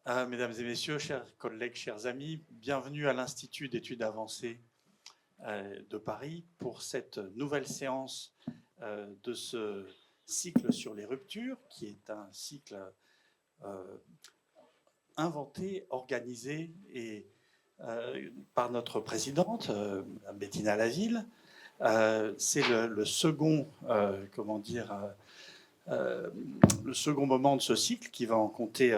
Mesdames et messieurs, chers collègues, chers amis, bienvenue à l'Institut d'études avancées de Paris pour cette nouvelle séance de ce cycle sur les ruptures, qui est un cycle inventé, organisé et par notre présidente, Bettina Laville. C'est le second, le second moment de ce cycle qui va en compter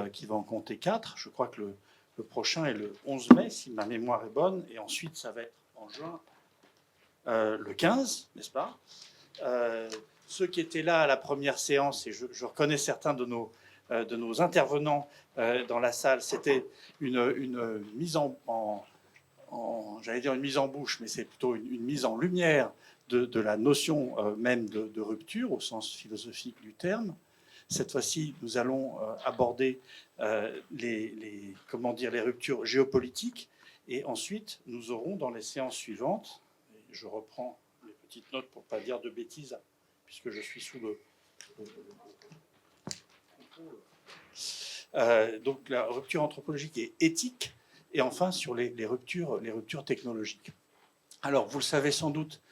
4. Je crois que le prochain est le 11 mai, si ma mémoire est bonne, et ensuite ça va être en juin le 15, n'est-ce pas? Ceux qui étaient là à la première séance, et je reconnais certains de nos intervenants dans la salle, c'était une mise j'allais dire une mise en bouche, mais c'est plutôt une mise en lumière de la notion même de rupture au sens philosophique du terme. Cette fois-ci, nous allons aborder les ruptures géopolitiques, et ensuite nous aurons dans les séances suivantes, et je reprends les petites notes pour ne pas dire de bêtises, puisque je suis sous le donc la rupture anthropologique et éthique, et enfin sur les ruptures technologiques. Alors, vous le savez sans doute,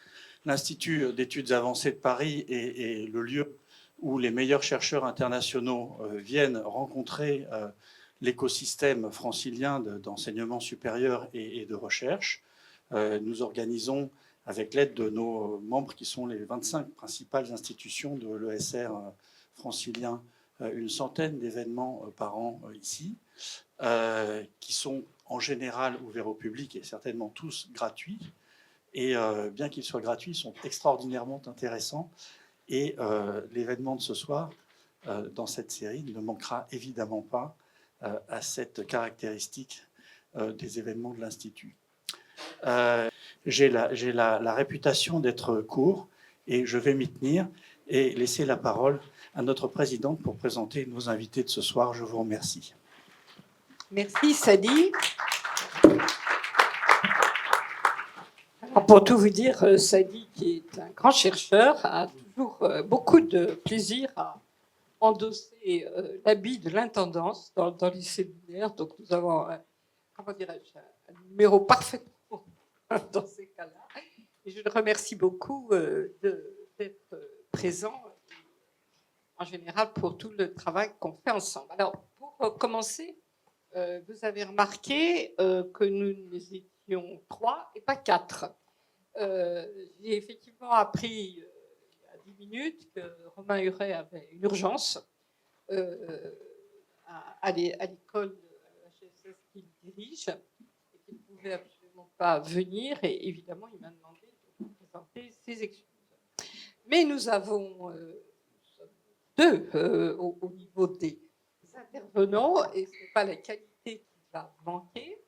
l'Institut d'études avancées de Paris est le lieu où les meilleurs chercheurs internationaux viennent rencontrer l'écosystème francilien d'enseignement supérieur et de recherche. Nous organisons, avec l'aide de nos membres qui sont les 25 principales institutions de l'ESR francilien, une centaine d'événements par an ici, qui sont en général ouverts au public et certainement tous gratuits. Et bien qu'ils soient gratuits, ils sont extraordinairement intéressants. Et l'événement de ce soir, dans cette série, ne manquera évidemment pas à cette caractéristique des événements de l'Institut. J'ai la réputation d'être court, et je vais m'y tenir et laisser la parole à notre présidente pour présenter nos invités de ce soir. Je vous remercie. Merci Sadi. Pour tout vous dire, Sadi, qui est un grand chercheur, a toujours beaucoup de plaisir à endosser l'habit de l'intendance dans les séminaires. Donc nous avons, un numéro parfaitement dans ces cas-là. Et je le remercie beaucoup d'être présent en général pour tout le travail qu'on fait ensemble. Alors, pour commencer, vous avez remarqué que nous étions 3 et pas 4. J'ai effectivement appris il y a 10 minutes que Romain Huret avait une urgence à l'école HSS qu'il dirige et qu'il ne pouvait absolument pas venir. Et évidemment, il m'a demandé de présenter ses excuses. Mais nous avons deux au niveau des intervenants, et ce n'est pas la qualité qui va manquer.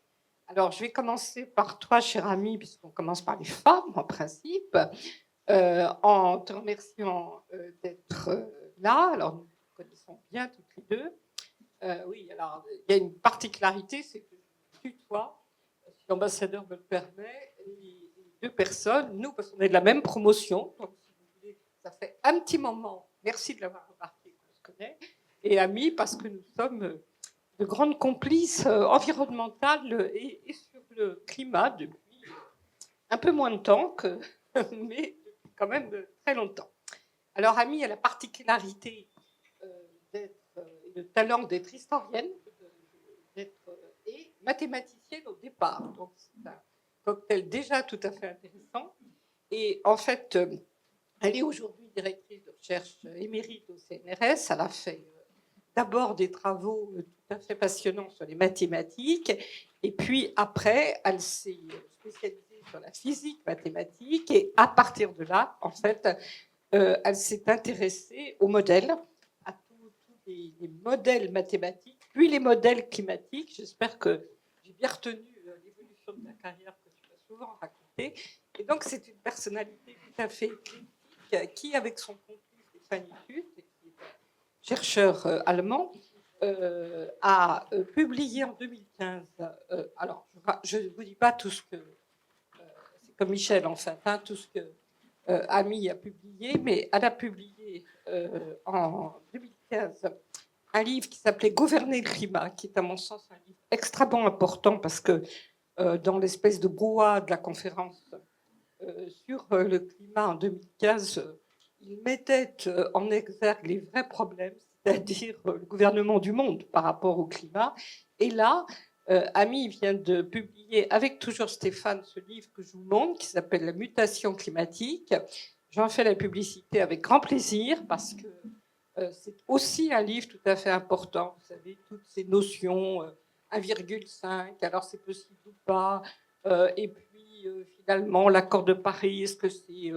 Alors, je vais commencer par toi, cher ami, puisqu'on commence par les femmes, en principe, en te remerciant d'être là. Alors, nous nous connaissons bien toutes les deux. Oui, alors, il y a une particularité, c'est que je tutoie, si l'ambassadeur me le permet, les deux personnes, nous, parce qu'on est de la même promotion, donc si vous voulez, ça fait un petit moment, merci de l'avoir remarqué, qu'on se connaît, et amis, parce que nous sommes de grandes complices environnementales et sur le climat depuis un peu moins de temps, mais depuis quand même très longtemps. Alors, Ami a la particularité le talent d'être historienne et mathématicienne au départ. Donc, c'est un cocktail déjà tout à fait intéressant. Et en fait, elle est aujourd'hui directrice de recherche émérite au CNRS. Elle a fait d'abord des travaux tout à fait passionnants sur les mathématiques, et puis après, elle s'est spécialisée sur la physique mathématique, et à partir de là, en fait, elle s'est intéressée aux modèles, à tous les modèles mathématiques, puis les modèles climatiques. J'espère que j'ai bien retenu l'évolution de ta carrière que tu m'as souvent racontée. Et donc, c'est une personnalité tout à fait critique qui, avec son complice Stéphanie Huth, chercheur allemand, a publié en 2015. Alors, je ne vous dis pas tout ce que c'est comme Michel, en fait, hein, tout ce que Ami a publié, mais elle a publié en 2015 un livre qui s'appelait Gouverner le climat, qui est à mon sens un livre extrêmement important parce que dans l'espèce de brouhaha de la conférence sur le climat en 2015, il mettait en exergue les vrais problèmes, c'est-à-dire le gouvernement du monde par rapport au climat. Et là, Ami vient de publier, avec toujours Stéphane, ce livre que je vous montre, qui s'appelle La mutation climatique. J'en fais la publicité avec grand plaisir parce que c'est aussi un livre tout à fait important. Vous savez, toutes ces notions, 1,5, alors c'est possible ou pas, et puis finalement l'accord de Paris, est-ce que c'est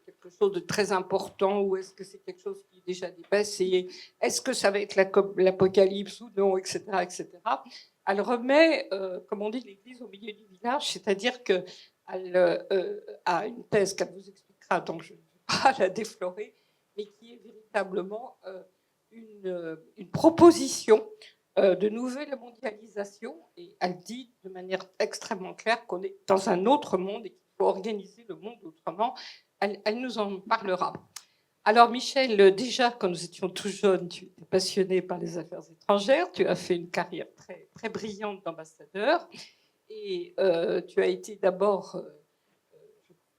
quelque chose de très important ou est-ce que c'est quelque chose qui est déjà dépassé? Est-ce que ça va être l'apocalypse ou non, etc., etc. Elle remet, comme on dit, l'église au milieu du village, c'est-à-dire qu'elle a une thèse qu'elle vous expliquera, donc je ne vais pas la déflorer, mais qui est véritablement une proposition de nouvelle mondialisation. Et elle dit de manière extrêmement claire qu'on est dans un autre monde et qu'il faut organiser le monde autrement. Elle nous en parlera. Alors Michel, déjà quand nous étions tout jeunes, tu étais passionné par les affaires étrangères, tu as fait une carrière très, très brillante d'ambassadeur et tu as été d'abord,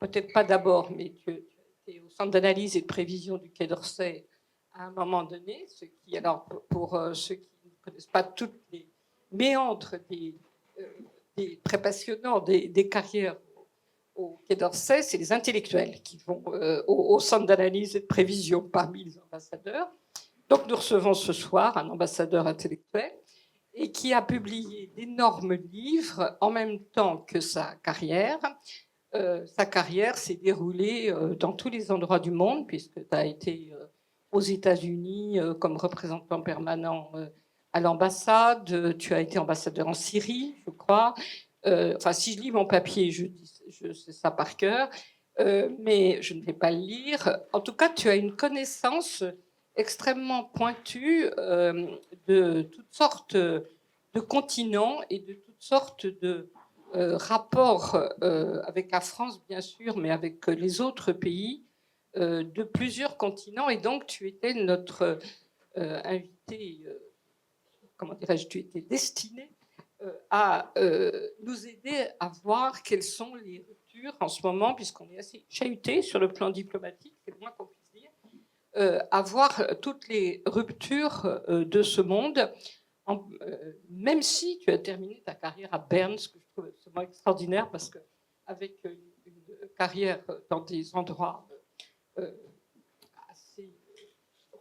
peut-être pas d'abord, mais tu as été au centre d'analyse et de prévision du Quai d'Orsay à un moment donné, ce qui, alors pour ceux qui ne connaissent pas toutes les méandres des très passionnants des carrières au Quai d'Orsay, c'est les intellectuels qui vont au centre d'analyse et de prévision parmi les ambassadeurs. Donc nous recevons ce soir un ambassadeur intellectuel et qui a publié d'énormes livres en même temps que sa carrière. Sa carrière s'est déroulée dans tous les endroits du monde, puisque tu as été aux États-Unis comme représentant permanent à l'ambassade, tu as été ambassadeur en Syrie, je crois. Enfin, si je lis mon papier, je sais ça par cœur, mais je ne vais pas le lire. En tout cas, tu as une connaissance extrêmement pointue de toutes sortes de continents et de toutes sortes de rapports avec la France, bien sûr, mais avec les autres pays de plusieurs continents. Et donc, tu étais notre invité, comment dirais-je, tu étais destiné à nous aider à voir quelles sont les ruptures en ce moment, puisqu'on est assez chahuté sur le plan diplomatique, c'est le moins qu'on puisse dire, à voir toutes les ruptures de ce monde, même si tu as terminé ta carrière à Berne, ce que je trouve absolument extraordinaire, parce qu'avec une carrière dans des endroits assez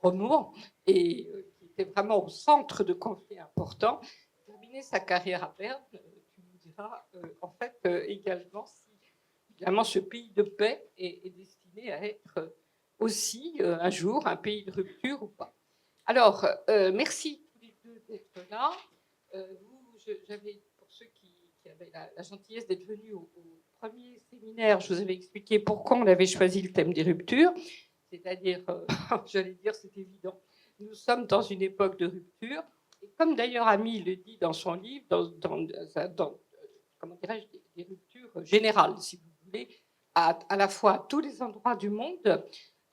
remuants et qui était vraiment au centre de conflits importants, terminer sa carrière à Berne, tu nous diras en fait également si évidemment ce pays de paix est destiné à être aussi un jour un pays de rupture ou pas. Alors, merci tous les deux d'être là. J'avais, pour ceux qui avaient la gentillesse d'être venus au premier séminaire, je vous avais expliqué pourquoi on avait choisi le thème des ruptures. C'est-à-dire, j'allais dire, c'est évident, nous sommes dans une époque de rupture. Et comme d'ailleurs Ami le dit dans son livre, dans comment dirais-je, des ruptures générales, si vous voulez, à la fois à tous les endroits du monde,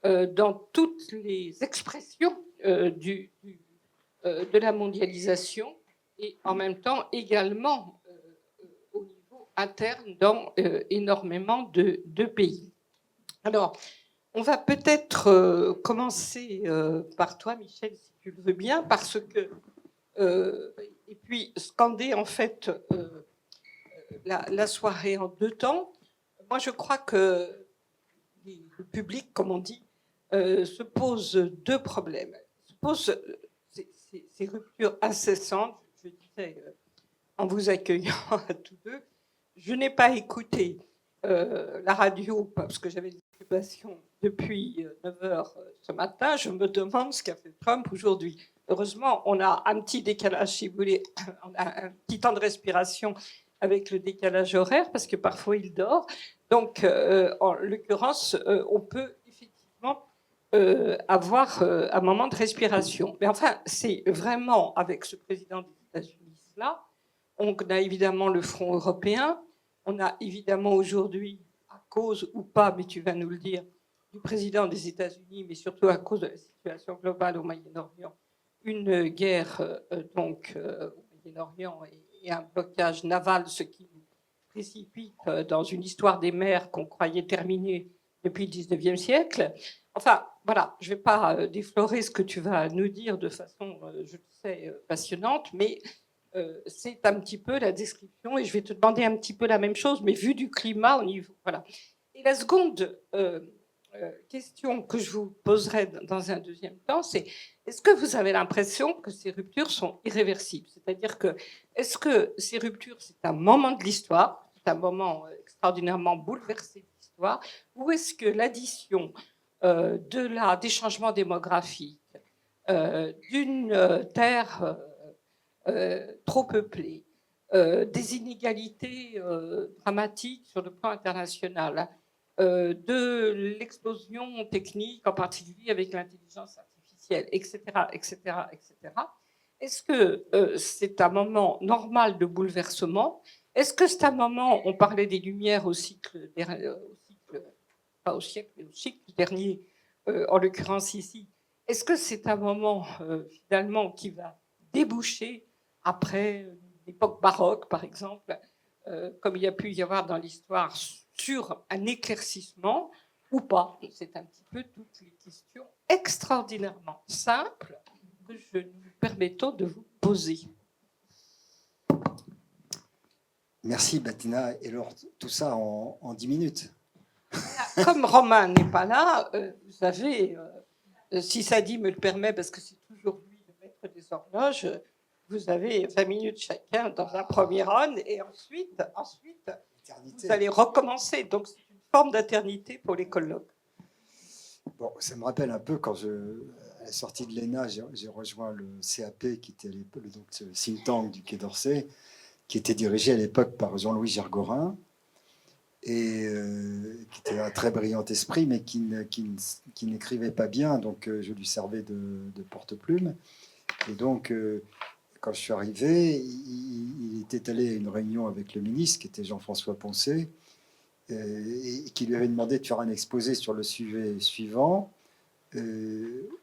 dans toutes les expressions de la mondialisation et en même temps également au niveau interne dans énormément de pays. Alors, on va peut-être commencer par toi, Michel, si tu le veux bien, parce que et puis scander en fait la soirée en deux temps. Moi, je crois que le public, comme on dit, se pose deux problèmes. Se pose ces ruptures incessantes. Je disais en vous accueillant à tous deux, je n'ai pas écouté la radio parce que j'avais des occupations depuis 9h ce matin. Je me demande ce qu'a fait Trump aujourd'hui. Heureusement, on a un petit décalage, si vous voulez, on a un petit temps de respiration avec le décalage horaire, parce que parfois il dort. Donc, en l'occurrence, on peut effectivement avoir un moment de respiration. Mais enfin, c'est vraiment avec ce président des États-Unis-là, on a évidemment le front européen, on a évidemment aujourd'hui, à cause ou pas, mais tu vas nous le dire, du président des États-Unis, mais surtout à cause de la situation globale au Moyen-Orient, une guerre donc au Moyen-Orient et un blocage naval, ce qui nous précipite dans une histoire des mers qu'on croyait terminée depuis le 19e siècle. Enfin, voilà, je ne vais pas déflorer ce que tu vas nous dire de façon, je le sais, passionnante, mais c'est un petit peu la description, et je vais te demander un petit peu la même chose, mais vu du climat au niveau. Voilà. Et la seconde question que je vous poserai dans un deuxième temps, c'est est-ce que vous avez l'impression que ces ruptures sont irréversibles? C'est-à-dire que est-ce que ces ruptures, c'est un moment de l'histoire, c'est un moment extraordinairement bouleversé de l'histoire, ou est-ce que l'addition des changements démographiques, d'une terre trop peuplée, des inégalités dramatiques sur le plan international, de l'explosion technique, en particulier avec l'intelligence artificielle, etc., etc., etc. Est-ce que c'est un moment normal de bouleversement? Est-ce que c'est un moment, on parlait des Lumières au cycle, pas au siècle, mais au cycle dernier, en l'occurrence ici, est-ce que c'est un moment finalement qui va déboucher après l'époque baroque, par exemple, comme il y a pu y avoir dans l'histoire, sur un éclaircissement ou pas? C'est un petit peu toutes les questions extraordinairement simples que nous permettons de vous poser. Merci Bettina. Et alors, tout ça en 10 minutes. Comme Romain n'est pas là, vous savez, si Sadi me le permet, parce que c'est toujours lui le maître des horloges, vous avez 20 minutes chacun dans un premier round, et ensuite vous allez recommencer. Donc c'est une forme d'éternité pour les colloques. Bon, ça me rappelle un peu quand à la sortie de l'ENA, j'ai rejoint le CAP, qui était donc ce think tank du Quai d'Orsay, qui était dirigé à l'époque par Jean-Louis Gergorin, et qui était un très brillant esprit, mais qui n'écrivait pas bien, donc je lui servais de porte-plume. Et donc, quand je suis arrivé, il était allé à une réunion avec le ministre, qui était Jean-François Poncet, et qui lui avait demandé de faire un exposé sur le sujet suivant.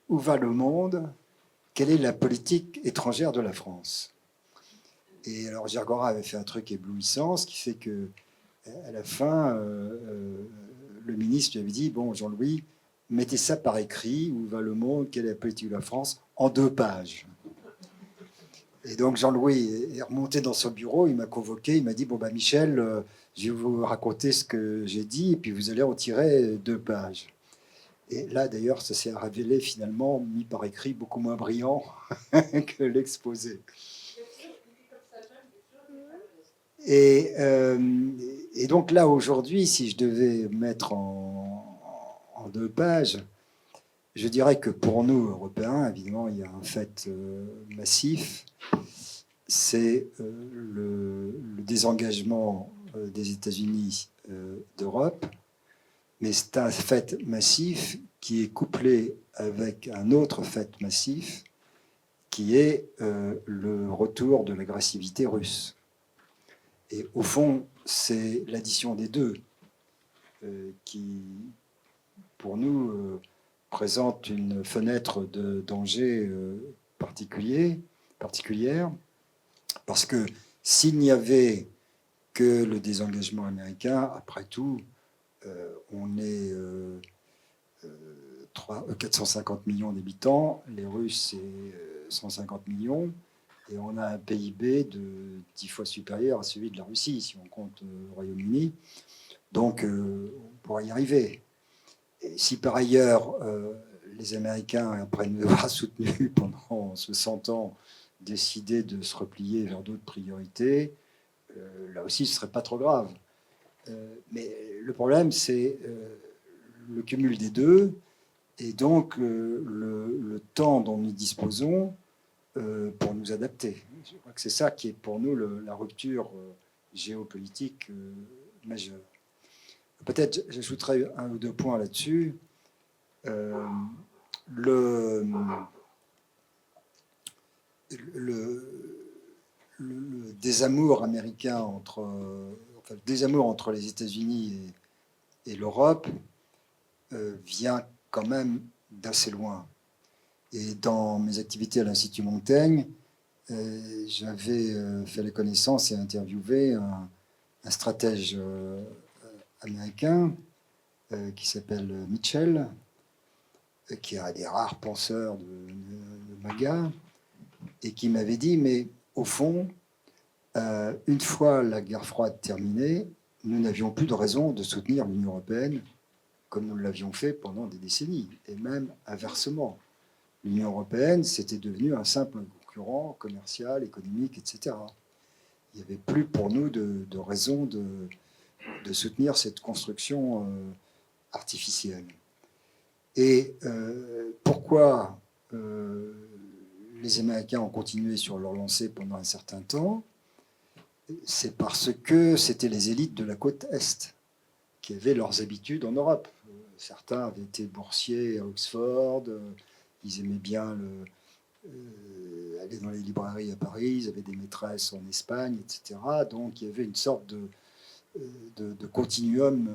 Où va le monde? Quelle est la politique étrangère de la France? Et alors Gergorin avait fait un truc éblouissant, ce qui fait que à la fin, le ministre lui avait dit, bon, Jean-Louis, mettez ça par écrit, où va le monde, quelle est la politique de la France, en 2 pages. Et donc Jean-Louis est remonté dans son bureau, il m'a convoqué, il m'a dit, bon, bah, Michel, je vais vous raconter ce que j'ai dit, et puis vous allez en tirer 2 pages. Et là, d'ailleurs, ça s'est révélé finalement, mis par écrit, beaucoup moins brillant que l'exposé. Et donc là, aujourd'hui, si je devais mettre en 2 pages, je dirais que pour nous, Européens, évidemment, il y a un fait massif, c'est le désengagement des États-Unis d'Europe, mais c'est un fait massif qui est couplé avec un autre fait massif, qui est le retour de l'agressivité russe. Et au fond, c'est l'addition des deux qui, pour nous, présente une fenêtre de danger particulière, parce que s'il n'y avait que le désengagement américain, après tout, on est 450 millions d'habitants, les Russes, c'est 150 millions, et on a un PIB de 10 fois supérieur à celui de la Russie, si on compte le Royaume-Uni. Donc, on pourrait y arriver. Et si par ailleurs, les Américains, après nous avoir soutenus pendant 60 ans, décidaient de se replier vers d'autres priorités, là aussi, ce ne serait pas trop grave. Mais le problème, c'est le cumul des deux, et donc le temps dont nous disposons pour nous adapter. Je crois que c'est ça qui est pour nous la rupture géopolitique majeure. Peut-être j'ajouterai 1 ou 2 points là-dessus. Le désamour américain le désamour entre les États-Unis et l'Europe vient quand même d'assez loin. Et dans mes activités à l'Institut Montaigne, j'avais fait la connaissance et interviewé un stratège américain qui s'appelle Mitchell, qui est un des rares penseurs de MAGA, et qui m'avait dit, mais au fond, une fois la guerre froide terminée, nous n'avions plus de raison de soutenir l'Union européenne comme nous l'avions fait pendant des décennies, et même inversement. L'Union européenne, c'était devenu un simple concurrent commercial, économique, etc. Il n'y avait plus pour nous de raison de soutenir cette construction artificielle. Et pourquoi les Américains ont continué sur leur lancée pendant un certain temps? C'est parce que c'était les élites de la côte Est qui avaient leurs habitudes en Europe. Certains avaient été boursiers à Oxford, ils aimaient bien aller dans les librairies à Paris, ils avaient des maîtresses en Espagne, etc. Donc il y avait une sorte de continuum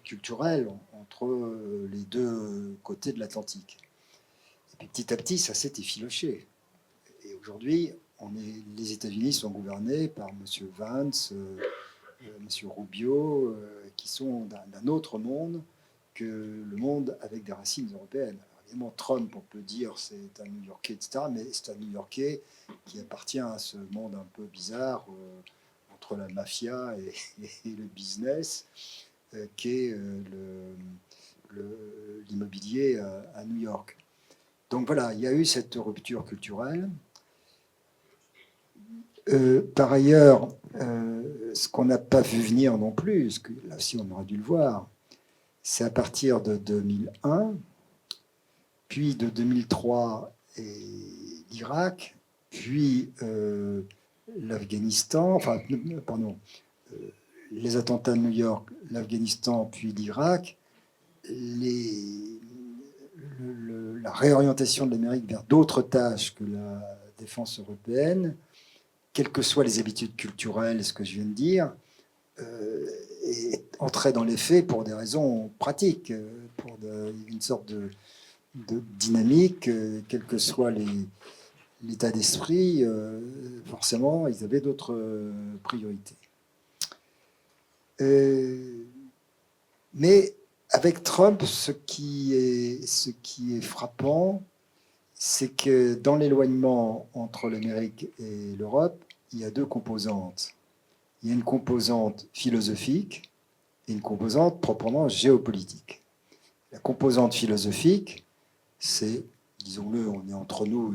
culturel entre les deux côtés de l'Atlantique. Et puis petit à petit, ça s'est effiloché. Et aujourd'hui, les États-Unis sont gouvernés par M. Vance, M. Rubio, qui sont d'un autre monde que le monde avec des racines européennes. Alors, évidemment, Trump, on peut dire c'est un New-Yorkais, etc., mais c'est un New-Yorkais qui appartient à ce monde un peu bizarre entre la mafia et le business, qu'est l'immobilier à New York. Donc voilà, il y a eu cette rupture culturelle. Par ailleurs, ce qu'on n'a pas vu venir non plus, parce que là aussi on aurait dû le voir, c'est à partir de 2001, puis de 2003 et l'Irak, puis l'Afghanistan, enfin, pardon, les attentats de New York, l'Afghanistan, puis l'Irak, la réorientation de l'Amérique vers d'autres tâches que la défense européenne, quelles que soient les habitudes culturelles, ce que je viens de dire, est entrée dans les faits pour des raisons pratiques, pour une sorte de dynamique, quel que soit l'état d'esprit, forcément, ils avaient d'autres priorités. Mais avec Trump, ce qui est frappant, c'est que dans l'éloignement entre l'Amérique et l'Europe, il y a deux composantes. Il y a une composante philosophique et une composante proprement géopolitique. La composante philosophique, c'est, disons-le, on est entre nous,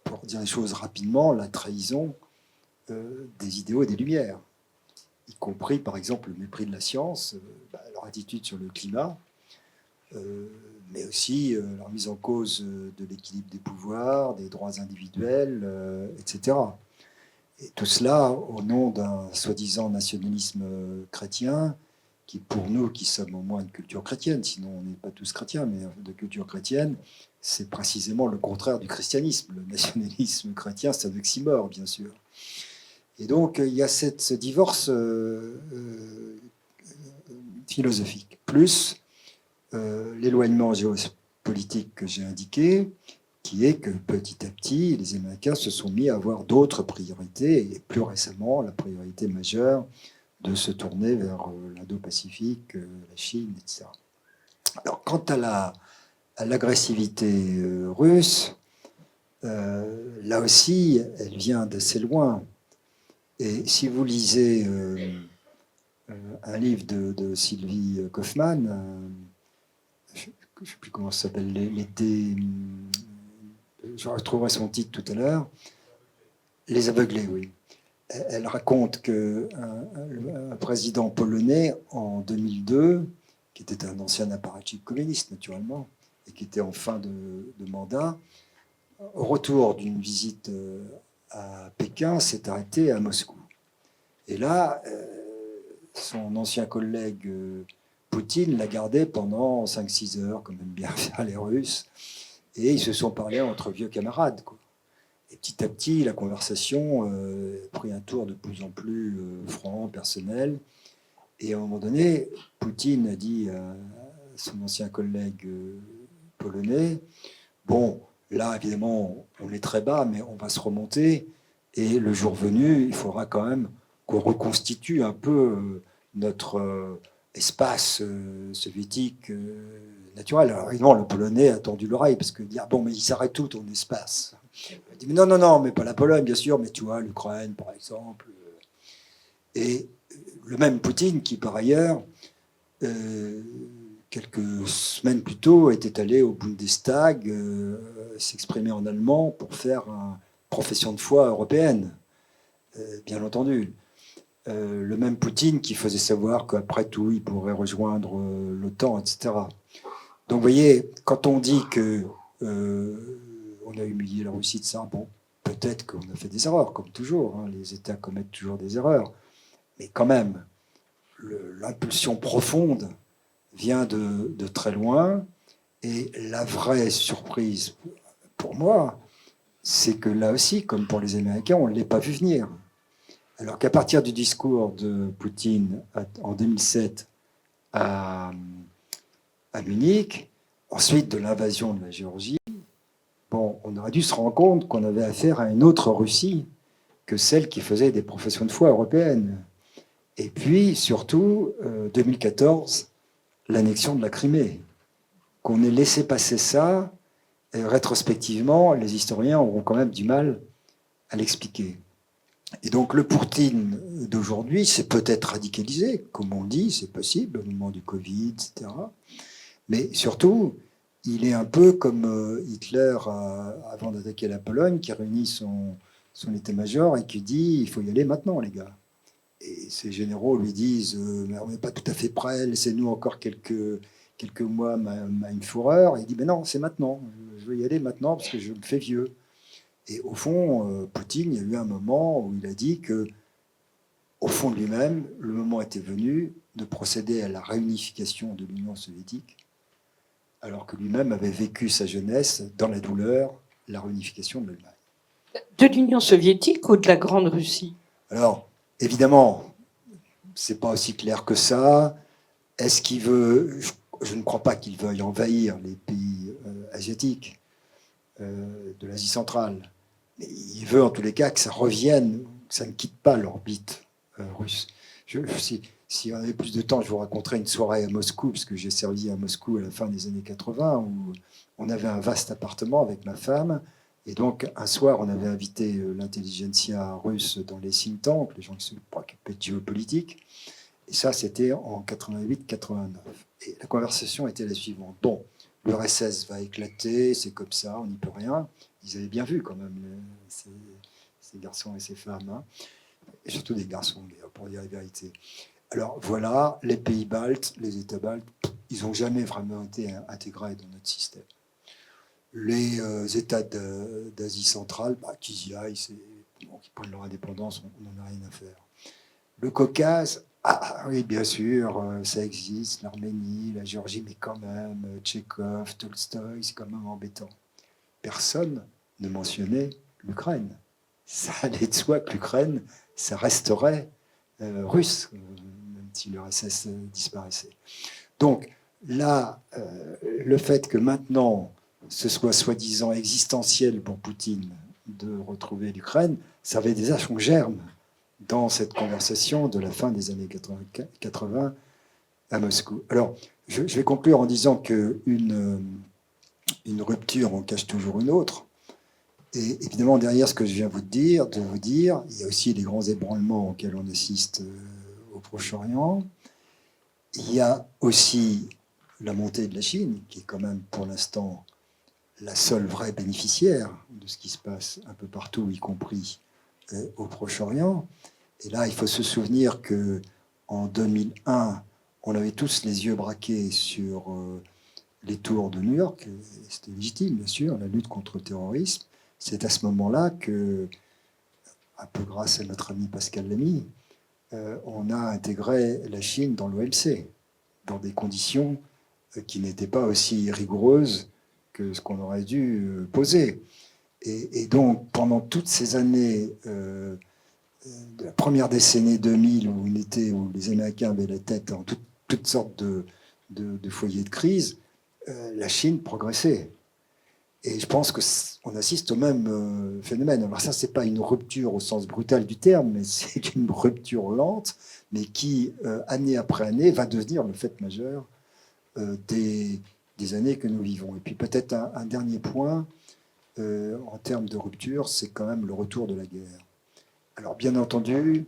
pour dire les choses rapidement, la trahison des idéaux et des Lumières, y compris par exemple le mépris de la science, leur attitude sur le climat, mais aussi la remise en cause de l'équilibre des pouvoirs, des droits individuels, etc. Et tout cela au nom d'un soi-disant nationalisme chrétien qui, pour nous qui sommes au moins de culture chrétienne, sinon on n'est pas tous chrétiens, mais de culture chrétienne, c'est précisément le contraire du christianisme. Le nationalisme chrétien, c'est un oxymore, bien sûr. Et donc, il y a ce divorce philosophique, plus l'éloignement géopolitique que j'ai indiqué, qui est que petit à petit, les Américains se sont mis à avoir d'autres priorités, et plus récemment, la priorité majeure de se tourner vers l'Indo-Pacifique, la Chine, etc. Alors, quant à l'agressivité russe, là aussi, elle vient d'assez loin. Et si vous lisez un livre de Sylvie Kaufmann, je ne sais plus comment ça s'appelle, je retrouverai son titre tout à l'heure, Les Aveuglés, oui. Elle raconte qu'un président polonais, en 2002, qui était un ancien apparatchik communiste, naturellement, et qui était en fin de mandat, au retour d'une visite à Pékin, s'est arrêté à Moscou. Et là, son ancien collègue Poutine l'a gardé pendant 5-6 heures, comme aiment bien faire les Russes, et ils se sont parlé entre vieux camarades, quoi. Et petit à petit, la conversation a pris un tour de plus en plus franc, personnel. Et à un moment donné, Poutine a dit à son ancien collègue polonais, bon, Là, évidemment, on est très bas, mais on va se remonter. Et le jour venu, il faudra quand même qu'on reconstitue un peu notre espace soviétique naturel. Alors, évidemment, le Polonais a tendu l'oreille parce que dire, bon, mais il s'arrête tout ton espace. Il dit, mais non, non, non, mais pas la Pologne, bien sûr, mais tu vois, l'Ukraine, par exemple. Et le même Poutine qui, par ailleurs, quelques semaines plus tôt, était allé au Bundestag s'exprimer en allemand pour faire une profession de foi européenne, bien entendu. Le même Poutine qui faisait savoir qu'après tout, il pourrait rejoindre l'OTAN, etc. Donc, vous voyez, quand on dit que on a humilié la Russie de ça, bon, peut-être qu'on a fait des erreurs, comme toujours. Hein, les États commettent toujours des erreurs. Mais quand même, l'impulsion profonde vient de très loin. Et la vraie surprise pour moi, c'est que là aussi, comme pour les Américains, on ne l'ait pas vu venir. Alors qu'à partir du discours de Poutine en 2007 à Munich, ensuite de l'invasion de la Géorgie, bon, on aurait dû se rendre compte qu'on avait affaire à une autre Russie que celle qui faisait des professions de foi européennes. Et puis, surtout, 2014, l'annexion de la Crimée. Qu'on ait laissé passer ça, rétrospectivement, les historiens auront quand même du mal à l'expliquer. Et donc le Poutine d'aujourd'hui s'est peut-être radicalisé, comme on dit, c'est possible, au moment du Covid, etc. Mais surtout, il est un peu comme Hitler, avant d'attaquer la Pologne, qui réunit son état-major et qui dit « il faut y aller maintenant, les gars ». Et ses généraux lui disent mais on n'est pas tout à fait prêts, laissez-nous encore quelques mois une fourreur. Et il dit mais non, c'est maintenant, je veux y aller maintenant parce que je me fais vieux. Et au fond, Poutine, il y a eu un moment où il a dit que, au fond de lui-même, le moment était venu de procéder à la réunification de l'Union soviétique, alors que lui-même avait vécu sa jeunesse dans la douleur, la réunification de l'Allemagne. De l'Union soviétique ou de la Grande Russie? Alors, évidemment, c'est pas aussi clair que ça. Est-ce qu'il veut... Je ne crois pas qu'il veuille envahir les pays asiatiques de l'Asie centrale. Mais il veut en tous les cas que ça revienne, que ça ne quitte pas l'orbite russe. Si on avait plus de temps, je vous raconterai une soirée à Moscou, parce que j'ai servi à Moscou à la fin des années 80, où on avait un vaste appartement avec ma femme. Et donc, un soir, on avait invité l'intelligentsia russe dans les think tanks, les gens qui se préoccupaient de géopolitique. Et ça, c'était en 88-89. Et la conversation était la suivante. Bon, l'URSS va éclater, c'est comme ça, on n'y peut rien. Ils avaient bien vu quand même, ces garçons et ces femmes. Hein. Et surtout des garçons, pour dire la vérité. Alors voilà, les pays baltes, les États baltes, ils n'ont jamais vraiment été intégrés dans notre système. Les États d'Asie centrale, qu'ils y aillent, bon, qu'ils prennent leur indépendance, on n'en a rien à faire. Le Caucase, oui, bien sûr, ça existe, l'Arménie, la Géorgie, mais quand même, Tchekhov, Tolstoï, c'est quand même embêtant. Personne ne mentionnait l'Ukraine. Ça allait de soi que l'Ukraine, ça resterait russe, même si l'URSS disparaissait. Donc là, le fait que maintenant, ce soit soi-disant existentiel pour Poutine de retrouver l'Ukraine, ça avait déjà son germe dans cette conversation de la fin des années 80 à Moscou. Alors, je vais conclure en disant qu'une rupture en cache toujours une autre. Et évidemment, derrière ce que je viens de vous dire, il y a aussi les grands ébranlements auxquels on assiste au Proche-Orient. Il y a aussi la montée de la Chine, qui est quand même pour l'instant la seule vraie bénéficiaire de ce qui se passe un peu partout, y compris au Proche-Orient. Et là, il faut se souvenir qu'en 2001, on avait tous les yeux braqués sur les tours de New York. C'était légitime, bien sûr, la lutte contre le terrorisme. C'est à ce moment-là que, un peu grâce à notre ami Pascal Lamy, on a intégré la Chine dans l'OMC, dans des conditions qui n'étaient pas aussi rigoureuses que ce qu'on aurait dû poser. Et donc, pendant toutes ces années de la première décennie 2000, où les Américains avaient la tête dans toutes sortes de foyers de crise, la Chine progressait. Et je pense qu'on assiste au même phénomène. Alors ça, c'est pas une rupture au sens brutal du terme, mais c'est une rupture lente, mais qui, année après année, va devenir le fait majeur des années que nous vivons. Et puis peut-être un dernier point, en termes de rupture, c'est quand même le retour de la guerre. Alors bien entendu,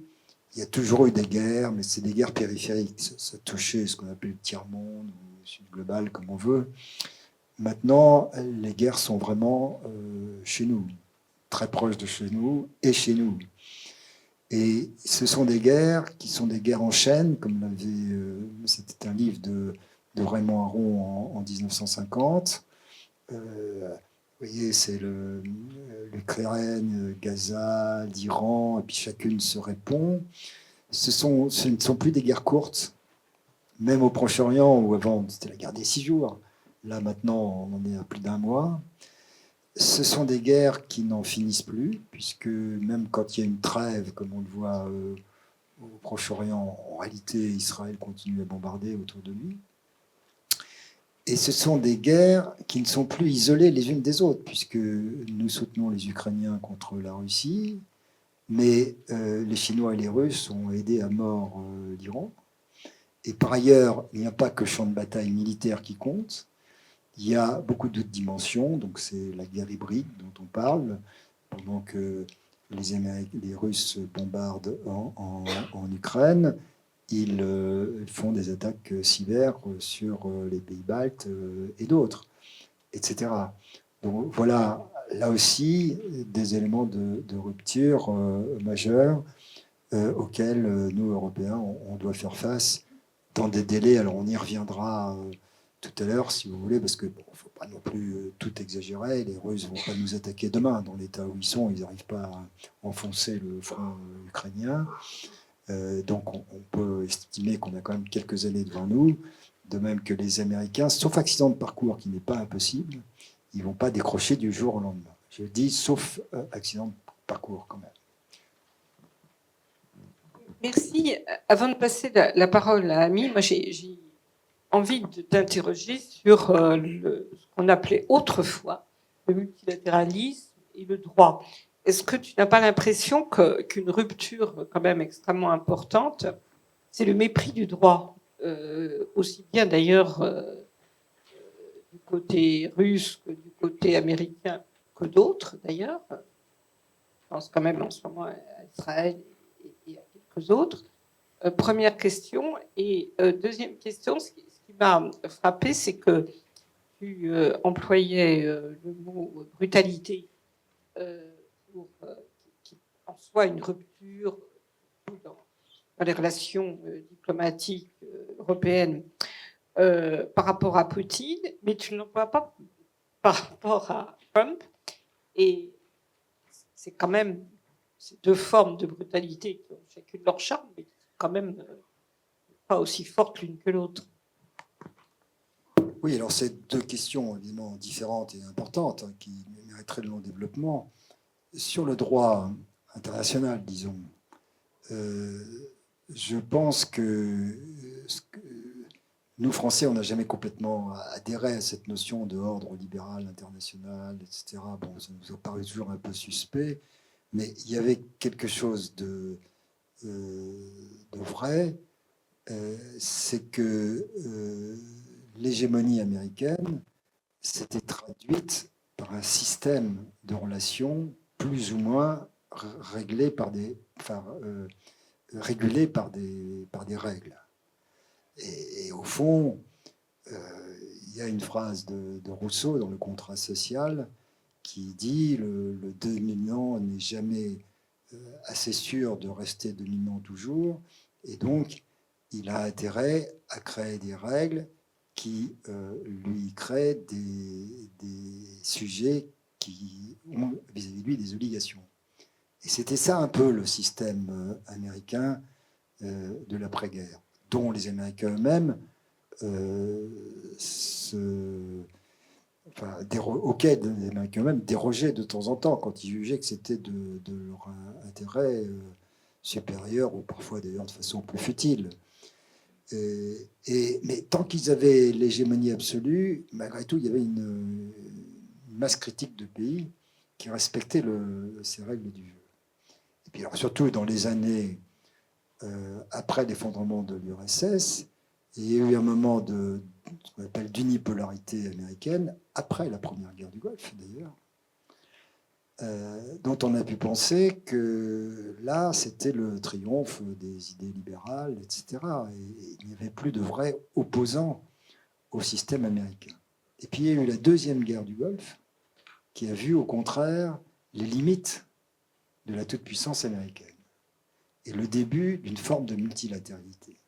il y a toujours eu des guerres, mais c'est des guerres périphériques. Ça touchait ce qu'on appelle le tiers-monde, ou le sud global, comme on veut. Maintenant, les guerres sont vraiment chez nous, très proches de chez nous et chez nous. Et ce sont des guerres qui sont des guerres en chaîne, comme c'était un livre de Raymond Aron en 1950. Vous voyez, c'est l'Ukraine, Gaza, l'Iran, et puis chacune se répond. Ce ne sont plus des guerres courtes, même au Proche-Orient, où avant c'était la guerre des 6 jours. Là maintenant, on en est à plus d'un mois. Ce sont des guerres qui n'en finissent plus, puisque même quand il y a une trêve, comme on le voit au Proche-Orient, en réalité, Israël continue à bombarder autour de lui. Et ce sont des guerres qui ne sont plus isolées les unes des autres, puisque nous soutenons les Ukrainiens contre la Russie, mais les Chinois et les Russes ont aidé à mort l'Iran. Et par ailleurs, il n'y a pas que le champ de bataille militaire qui compte, il y a beaucoup d'autres dimensions, donc c'est la guerre hybride dont on parle, pendant que les Russes bombardent en Ukraine, ils font des attaques cyber sur les pays baltes et d'autres, etc. Donc voilà, là aussi, des éléments de rupture majeurs auxquels nous, Européens, on doit faire face dans des délais. Alors on y reviendra tout à l'heure, si vous voulez, parce qu'il ne faut pas non plus tout exagérer. Les Russes ne vont pas nous attaquer demain. Dans l'état où ils sont, ils n'arrivent pas à enfoncer le front ukrainien. Donc on peut estimer qu'on a quand même quelques années devant nous, de même que les Américains, sauf accident de parcours qui n'est pas impossible, ils ne vont pas décrocher du jour au lendemain. Je dis sauf accident de parcours quand même. Merci. Avant de passer la parole à Ami, moi j'ai envie d'interroger sur ce qu'on appelait autrefois le multilatéralisme et le droit. Est-ce que tu n'as pas l'impression qu'une rupture quand même extrêmement importante, c'est le mépris du droit, aussi bien d'ailleurs du côté russe que du côté américain que d'autres d'ailleurs. Je pense quand même en ce moment à Israël et à quelques autres. Première question. Et deuxième question, ce qui m'a frappé, c'est que tu employais le mot brutalité pour qui en soit une rupture dans les relations diplomatiques européennes par rapport à Poutine, mais tu n'en vois pas par rapport à Trump. Et c'est quand même ces deux formes de brutalité qui ont chacune leur charme, mais quand même pas aussi fortes l'une que l'autre. Oui, alors c'est deux questions évidemment différentes et importantes qui mériteraient de long développement. Sur le droit international, disons, je pense que nous, Français, on n'a jamais complètement adhéré à cette notion de ordre libéral international, etc. Bon, ça nous a paru toujours un peu suspect, mais il y avait quelque chose de vrai, c'est que l'hégémonie américaine s'était traduite par un système de relations plus ou moins régulé par des règles. Et au fond, il y a une phrase de Rousseau dans Le Contrat social qui dit le dominant n'est jamais assez sûr de rester dominant toujours, et donc il a intérêt à créer des règles qui lui créent des sujets qui ont vis-à-vis de lui des obligations. Et c'était ça un peu le système américain de l'après-guerre, dont les Américains eux-mêmes auquel les Américains eux-mêmes dérogeaient de temps en temps quand ils jugeaient que c'était de leur intérêt supérieur, ou parfois d'ailleurs de façon plus futile. Mais tant qu'ils avaient l'hégémonie absolue, malgré tout, il y avait une masse critique de pays qui respectaient ces règles du jeu. Et puis alors, surtout dans les années après l'effondrement de l'URSS, il y a eu un moment de ce qu'on appelle d'unipolarité américaine, après la première guerre du Golfe d'ailleurs, dont on a pu penser que là, c'était le triomphe des idées libérales, etc. Et il n'y avait plus de vrais opposants au système américain. Et puis il y a eu la deuxième guerre du Golfe, qui a vu au contraire les limites de la toute-puissance américaine et le début d'une forme de multilatéralité,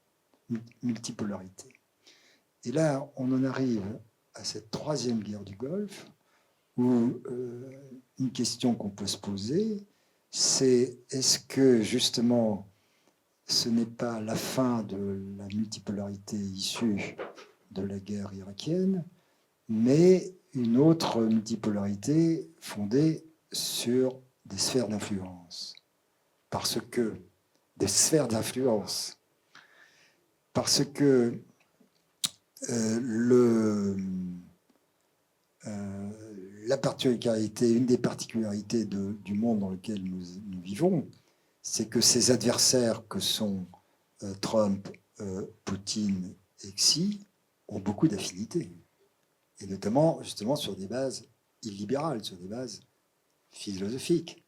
multipolarité. Et là, on en arrive à cette troisième guerre du Golfe, où une question qu'on peut se poser, c'est est-ce que justement ce n'est pas la fin de la multipolarité issue de la guerre irakienne, mais une autre multipolarité fondée sur des sphères d'influence. Parce que des sphères d'influence. Parce que la particularité, une des particularités du monde dans lequel nous vivons, c'est que ces adversaires que sont Trump, Poutine et Xi ont beaucoup d'affinités. Et notamment, justement, sur des bases illibérales, sur des bases philosophiques.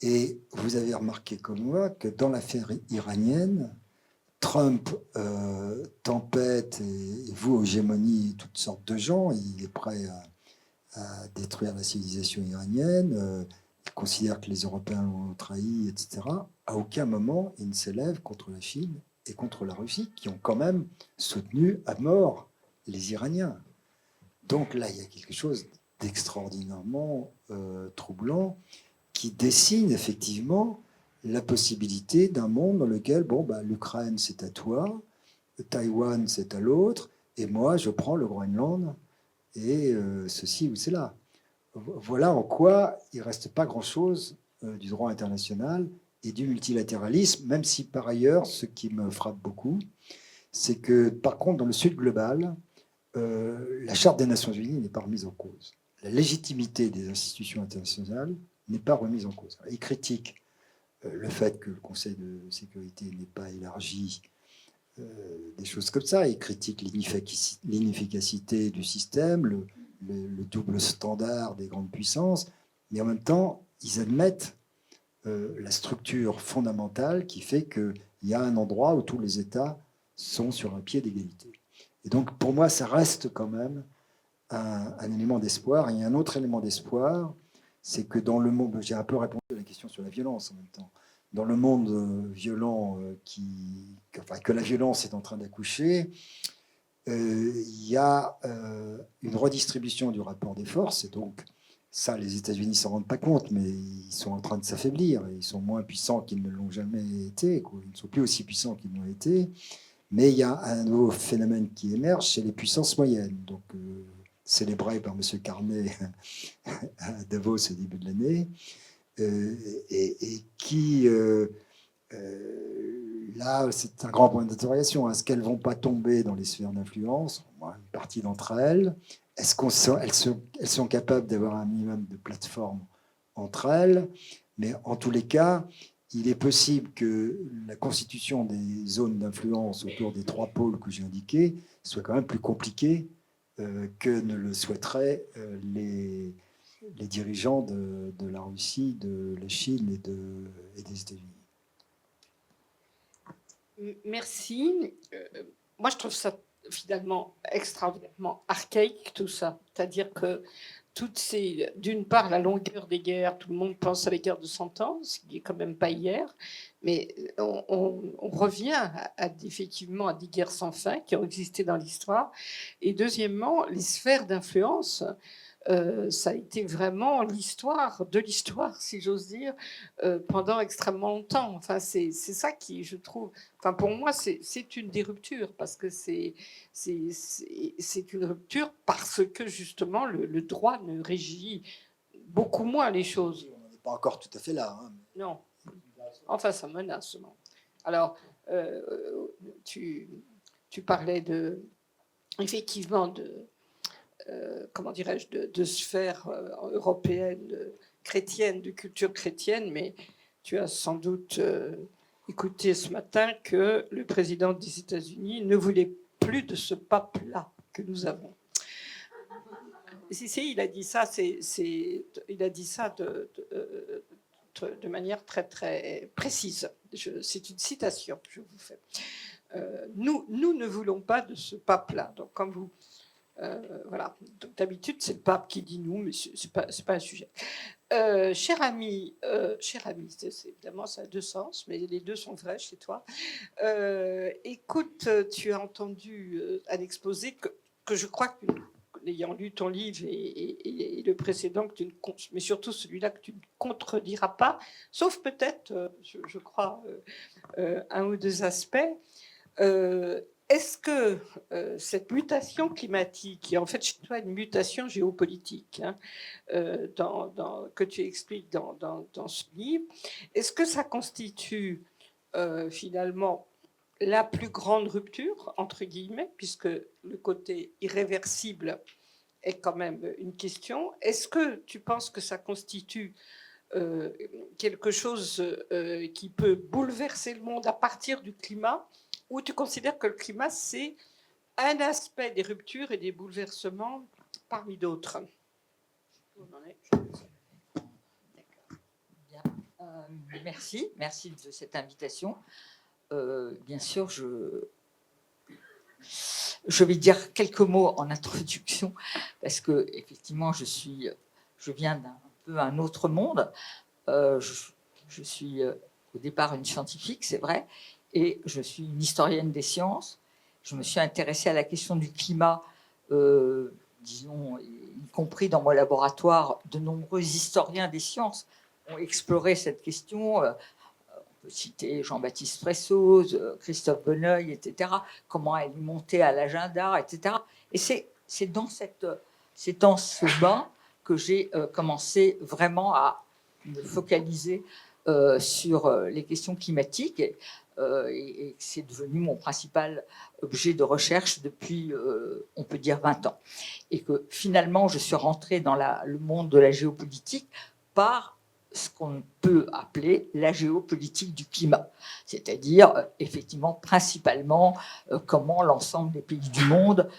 Et vous avez remarqué comme moi que dans l'affaire iranienne, Trump tempête et voue hégémonie toutes sortes de gens. Il est prêt à détruire la civilisation iranienne. Il considère que les Européens l'ont trahi, etc. À aucun moment, il ne s'élève contre la Chine et contre la Russie, qui ont quand même soutenu à mort les Iraniens. Donc là, il y a quelque chose d'extraordinairement troublant qui dessine effectivement la possibilité d'un monde dans lequel l'Ukraine c'est à toi, Taïwan c'est à l'autre, et moi je prends le Groenland et ceci ou cela. Voilà en quoi il ne reste pas grand-chose du droit international et du multilatéralisme, même si par ailleurs, ce qui me frappe beaucoup, c'est que par contre dans le Sud global, la Charte des Nations Unies n'est pas remise en cause. La légitimité des institutions internationales n'est pas remise en cause. Il critique le fait que le Conseil de sécurité n'est pas élargi, des choses comme ça. Il critique l'inefficacité du système, le double standard des grandes puissances, mais en même temps, ils admettent la structure fondamentale qui fait qu'il y a un endroit où tous les États sont sur un pied d'égalité. Et donc, pour moi, ça reste quand même un élément d'espoir. Et un autre élément d'espoir, c'est que dans le monde, j'ai un peu répondu à la question sur la violence en même temps, dans le monde violent, que la violence est en train d'accoucher, il y a une redistribution du rapport des forces. Et donc, ça, les États-Unis ne s'en rendent pas compte, mais ils sont en train de s'affaiblir. Ils sont moins puissants qu'ils ne l'ont jamais été. Ils ne sont plus aussi puissants qu'ils l'ont été. Mais il y a un nouveau phénomène qui émerge, c'est les puissances moyennes. Donc, célébré par M. Carnet à Davos au début de l'année, et qui, là, c'est un grand point d'interrogation. Est-ce qu'elles ne vont pas tomber dans les sphères d'influence? Une partie d'entre elles. Est-ce qu'elles sont capables d'avoir un minimum de plateforme entre elles? Mais en tous les cas, il est possible que la constitution des zones d'influence autour des trois pôles que j'ai indiqués soit quand même plus compliquée que ne le souhaiteraient les dirigeants de la Russie, de la Chine et des États-Unis. Merci. Moi, je trouve ça finalement extraordinairement archaïque, tout ça. C'est-à-dire que d'une part, la longueur des guerres, tout le monde pense à la guerre de 100 ans, ce qui n'est quand même pas hier, mais on revient effectivement à des guerres sans fin qui ont existé dans l'histoire. Et deuxièmement, les sphères d'influence, ça a été vraiment l'histoire, si j'ose dire, pendant extrêmement longtemps. Enfin, c'est ça qui, je trouve, enfin, pour moi, c'est une des ruptures, parce que c'est une rupture parce que justement le droit ne régit beaucoup moins les choses. On n'est pas encore tout à fait là. Hein. Non. Enfin, ça menace. Non. Alors, tu parlais effectivement comment dirais-je, de sphère européenne chrétienne, de culture chrétienne, mais tu as sans doute écouté ce matin que le président des États-Unis ne voulait plus de ce pape-là que nous avons. Si, il a dit ça, il a dit ça de manière très, très précise. C'est une citation que je vous fais. Nous ne voulons pas de ce pape-là. Donc, comme vous... voilà. D'habitude, c'est le pape qui dit nous, mais c'est pas un sujet. Cher ami, évidemment, ça a deux sens, mais les deux sont vrais chez toi. Écoute, tu as entendu un exposé que je crois que, ayant lu ton livre et le précédent, mais surtout celui-là que tu ne contrediras pas, sauf peut-être, je crois, un ou deux aspects. Est-ce que cette mutation climatique, qui est en fait chez toi une mutation géopolitique, hein, que tu expliques dans ce livre, est-ce que ça constitue finalement la plus grande rupture, entre guillemets, puisque le côté irréversible est quand même une question? Est-ce que tu penses que ça constitue quelque chose qui peut bouleverser le monde à partir du climat, ou tu considères que le climat, c'est un aspect des ruptures et des bouleversements parmi d'autres? Merci de cette invitation. Bien sûr, je vais dire quelques mots en introduction, parce que effectivement, je viens d'un peu un autre monde. Je suis au départ une scientifique, c'est vrai, et je suis une historienne des sciences. Je me suis intéressée à la question du climat, disons, y compris dans mon laboratoire. De nombreux historiens des sciences ont exploré cette question. On peut citer Jean-Baptiste Fressoz, Christophe Bonneuil, etc. Comment elle est montée à l'agenda, etc. Et c'est dans ce bain que j'ai commencé vraiment à me focaliser sur les questions climatiques. Et c'est devenu mon principal objet de recherche depuis, on peut dire, 20 ans. Et que finalement, je suis rentrée dans le monde de la géopolitique par ce qu'on peut appeler la géopolitique du climat, c'est-à-dire effectivement principalement comment l'ensemble des pays du monde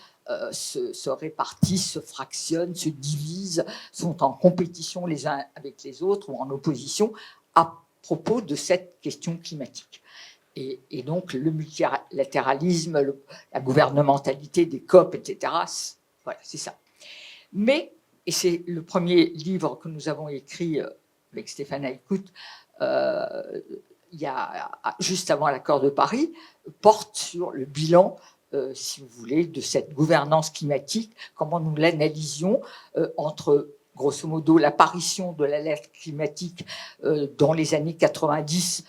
se répartissent, se fractionnent, se divisent, sont en compétition les uns avec les autres ou en opposition à propos de cette question climatique. Et donc le multilatéralisme, la gouvernementalité des COP, etc., voilà, c'est ça. Mais, et c'est le premier livre que nous avons écrit avec Stéphane Aïkout, juste avant l'accord de Paris, porte sur le bilan, si vous voulez, de cette gouvernance climatique, comment nous l'analysions entre, grosso modo, l'apparition de l'alerte climatique dans les années 90,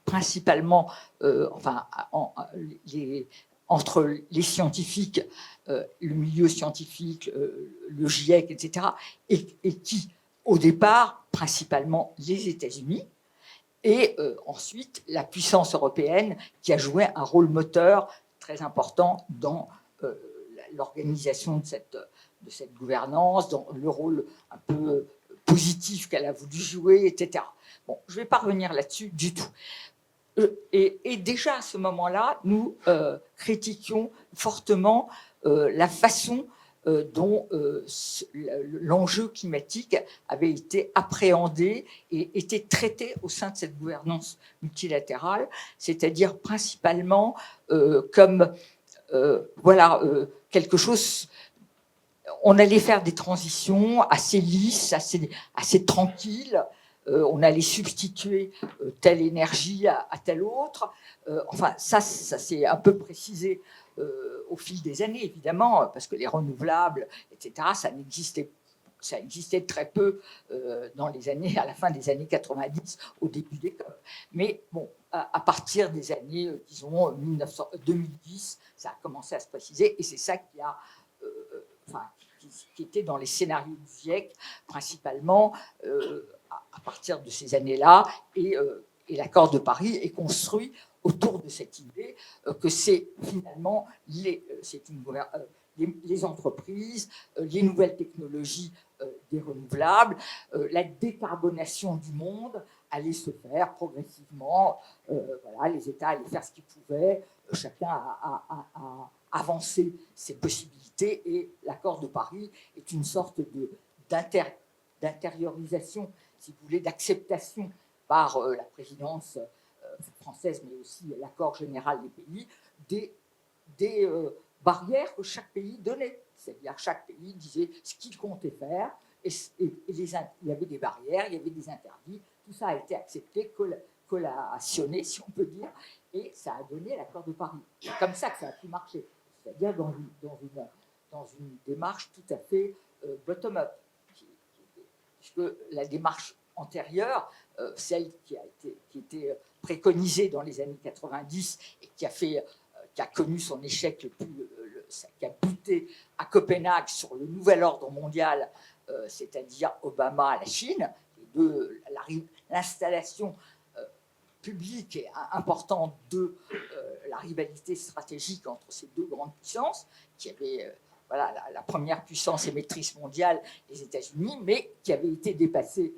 principalement entre les scientifiques, le milieu scientifique, le GIEC, etc., et qui, au départ, principalement les États-Unis, et ensuite la puissance européenne qui a joué un rôle moteur très important dans l'organisation de cette gouvernance, dans le rôle un peu positif qu'elle a voulu jouer, etc. Bon, je ne vais pas revenir là-dessus du tout. Et déjà à ce moment-là, nous critiquions fortement la façon dont l'enjeu climatique avait été appréhendé et était traité au sein de cette gouvernance multilatérale, c'est-à-dire principalement comme quelque chose. On allait faire des transitions assez lisses, assez tranquilles. On allait substituer telle énergie à telle autre. Enfin, ça s'est un peu précisé au fil des années, évidemment, parce que les renouvelables, etc., ça existait très peu à la fin des années 90, au début des COP. Mais bon, à partir des années, disons, 2010, ça a commencé à se préciser, et c'est ça qui était dans les scénarios du GIEC, principalement, à partir de ces années-là, et l'accord de Paris est construit autour de cette idée que c'est finalement les les entreprises, les nouvelles technologies des renouvelables, la décarbonation du monde allait se faire progressivement. Voilà, les États allaient faire ce qu'ils pouvaient, chacun a avancé ses possibilités, et l'accord de Paris est une sorte d'intériorisation, si vous voulez, d'acceptation par la présidence française, mais aussi l'accord général des pays, des barrières que chaque pays donnait. C'est-à-dire chaque pays disait ce qu'il comptait faire, et il y avait des barrières, il y avait des interdits, tout ça a été accepté, collationné, si on peut dire, et ça a donné l'accord de Paris. C'est comme ça que ça a pu marcher, c'est-à-dire dans une démarche tout à fait bottom-up, puisque la démarche antérieure, celle qui était préconisée dans les années 90 et qui a connu son échec qui a buté à Copenhague sur le nouvel ordre mondial, c'est-à-dire Obama à la Chine, l'installation publique et importante de la rivalité stratégique entre ces deux grandes puissances, qui avaient la première puissance émettrice mondiale, les États-Unis, mais qui avait été dépassée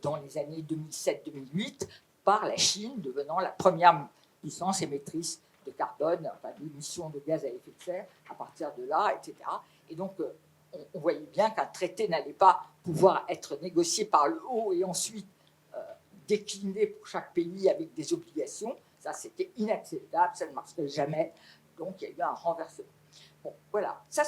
dans les années 2007-2008 par la Chine, devenant la première puissance émettrice de carbone, enfin d'émissions de gaz à effet de serre à partir de là, etc. Et donc, on voyait bien qu'un traité n'allait pas pouvoir être négocié par le haut et ensuite décliné pour chaque pays avec des obligations. Ça, c'était inacceptable, ça ne marcherait jamais. Donc, il y a eu un renversement. Bon, voilà. Ça,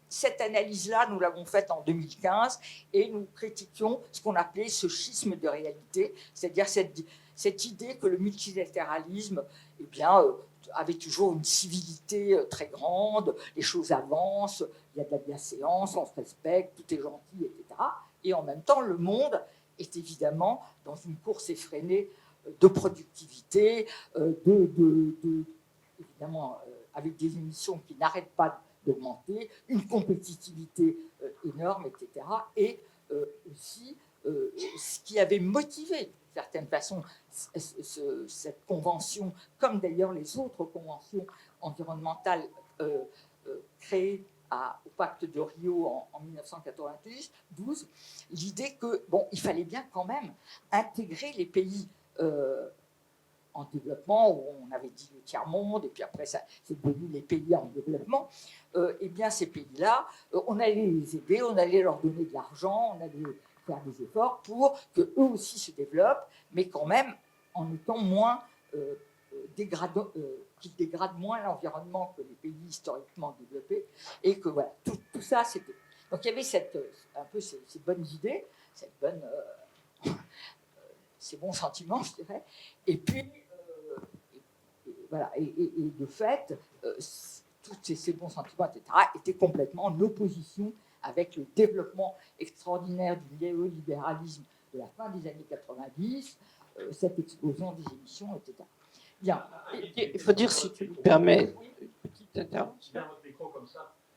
cette analyse-là, nous l'avons faite en 2015 et nous critiquions ce qu'on appelait ce schisme de réalité, c'est-à-dire cette idée que le multilatéralisme, eh bien, avait toujours une civilité très grande, les choses avancent, il y a de la bienséance, on se respecte, tout est gentil, etc. Et en même temps, le monde est évidemment dans une course effrénée de productivité, évidemment, avec des émissions qui n'arrêtent pas d'augmenter, une compétitivité énorme, etc. Et aussi, ce qui avait motivé, d'une certaine façon, cette convention, comme d'ailleurs les autres conventions environnementales créées au pacte de Rio en 1992, l'idée que, bon, il fallait bien quand même intégrer les pays en développement, où on avait dit le tiers-monde, et puis après, c'est devenu les pays en développement. Eh bien, ces pays-là, on allait les aider, on allait leur donner de l'argent, on allait faire des efforts pour qu'eux aussi se développent, mais quand même en étant moins qui dégradent moins l'environnement que les pays historiquement développés, et que voilà, tout ça, c'était... Donc il y avait un peu ces bonnes idées, ces bons sentiments, je dirais, et puis, voilà, et de fait, tous ces bons sentiments, etc., étaient complètement en opposition avec le développement extraordinaire du néolibéralisme de la fin des années 90, cette explosion des émissions, etc. Bien. Il faut dire, si tu me permets, une petite intervention.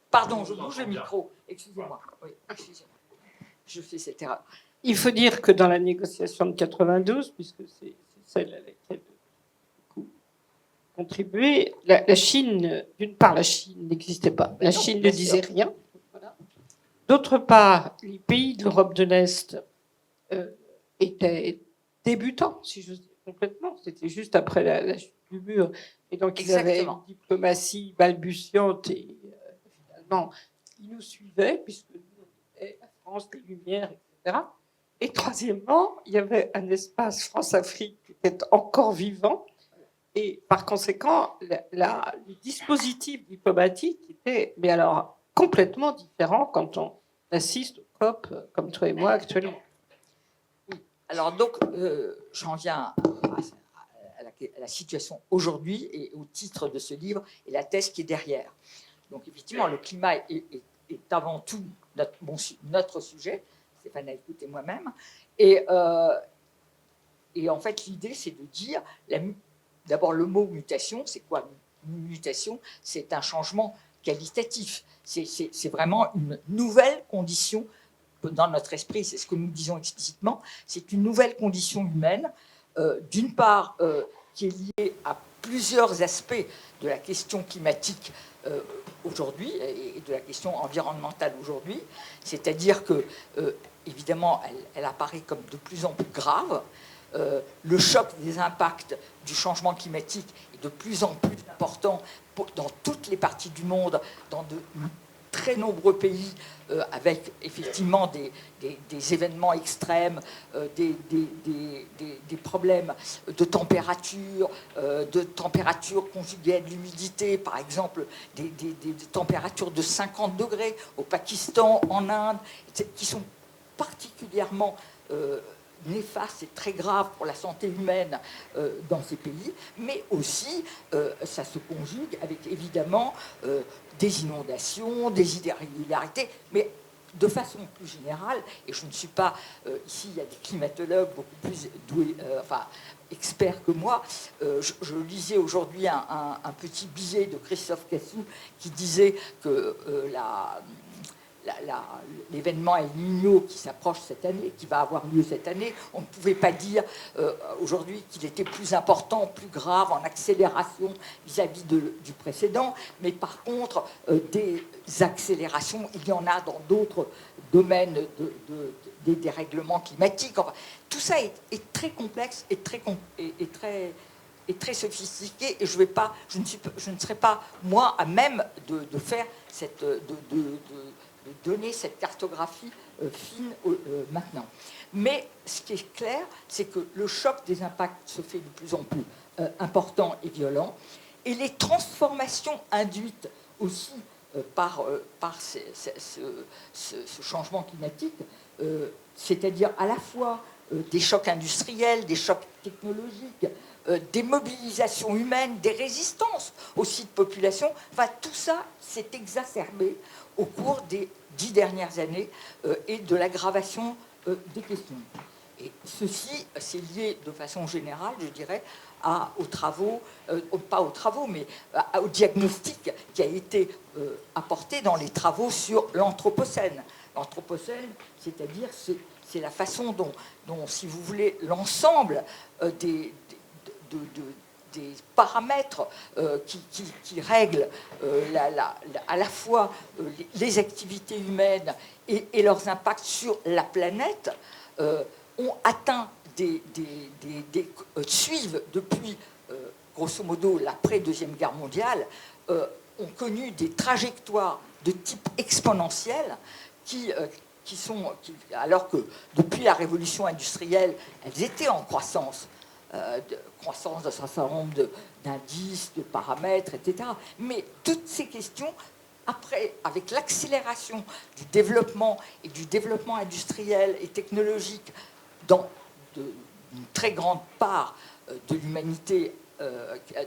Pardon, je bouge le micro. Excusez-moi. Oui, excusez-moi. Je fais cette erreur. Il faut dire que dans la négociation de 92, puisque c'est celle à laquelle beaucoup contribué, la Chine, d'une part, la Chine n'existait pas. La Chine ne disait rien. Voilà. D'autre part, les pays de l'Europe de l'Est étaient débutants, si je dis complètement. C'était juste après la chute du mur. Et donc, ils avaient une diplomatie balbutiante et finalement, ils nous suivaient, puisque nous, on était la France, les Lumières, etc. Et troisièmement, il y avait un espace France-Afrique qui était encore vivant. Et par conséquent, le dispositif diplomatique était, mais alors, complètement différent quand on assiste au COP, comme toi et moi actuellement. Alors donc, j'en viens à la situation aujourd'hui et au titre de ce livre et la thèse qui est derrière. Donc effectivement, le climat est avant tout notre sujet, Stéphane Alcout et moi-même. Et en fait, l'idée, c'est de dire, d'abord le mot mutation, c'est quoi une mutation? C'est un changement qualitatif. C'est vraiment une nouvelle condition dans notre esprit, c'est ce que nous disons explicitement, c'est une nouvelle condition humaine, d'une part, qui est lié à plusieurs aspects de la question climatique aujourd'hui et de la question environnementale aujourd'hui. C'est-à-dire que, évidemment, elle apparaît comme de plus en plus grave. Le choc des impacts du changement climatique est de plus en plus important dans toutes les parties du monde, dans de très nombreux pays, avec effectivement des événements extrêmes, des problèmes de température conjuguée à de l'humidité, par exemple des températures de 50 degrés au Pakistan, en Inde, qui sont particulièrement néfaste et très grave pour la santé humaine dans ces pays, mais aussi ça se conjugue avec évidemment des inondations, des irrégularités, mais de façon plus générale, et je ne suis pas ici, il y a des climatologues beaucoup plus doués, experts que moi. Je lisais aujourd'hui un petit billet de Christophe Cassou qui disait que l'événement El Niño qui s'approche cette année, qui va avoir lieu cette année, on ne pouvait pas dire aujourd'hui qu'il était plus important, plus grave, en accélération vis-à-vis du précédent, mais par contre, des accélérations, il y en a dans d'autres domaines des dérèglements climatiques. Enfin, tout ça est très complexe et très sophistiqué, et je ne serai pas, moi, à même de faire de donner cette cartographie fine maintenant. Mais ce qui est clair, c'est que le choc des impacts se fait de plus en plus important et violent, et les transformations induites aussi par ce changement climatique, c'est-à-dire à la fois des chocs industriels, des chocs technologiques, des mobilisations humaines, des résistances aussi de population, tout ça s'est exacerbé au cours des 10 dernières années et de l'aggravation des questions. Et ceci, c'est lié de façon générale, je dirais, aux travaux, pas aux travaux, mais au diagnostic qui a été apporté dans les travaux sur l'Anthropocène. L'Anthropocène, c'est-à-dire, c'est la façon dont, si vous voulez, l'ensemble des paramètres qui règlent à la fois les activités humaines et leurs impacts sur la planète ont atteint suivent depuis, grosso modo, l'après-Deuxième Guerre mondiale, ont connu des trajectoires de type exponentiel alors que depuis la révolution industrielle, elles étaient en croissance d'un certain nombre d'indices, de paramètres, etc. Mais toutes ces questions, après, avec l'accélération du développement industriel et technologique dans une très grande part de l'humanité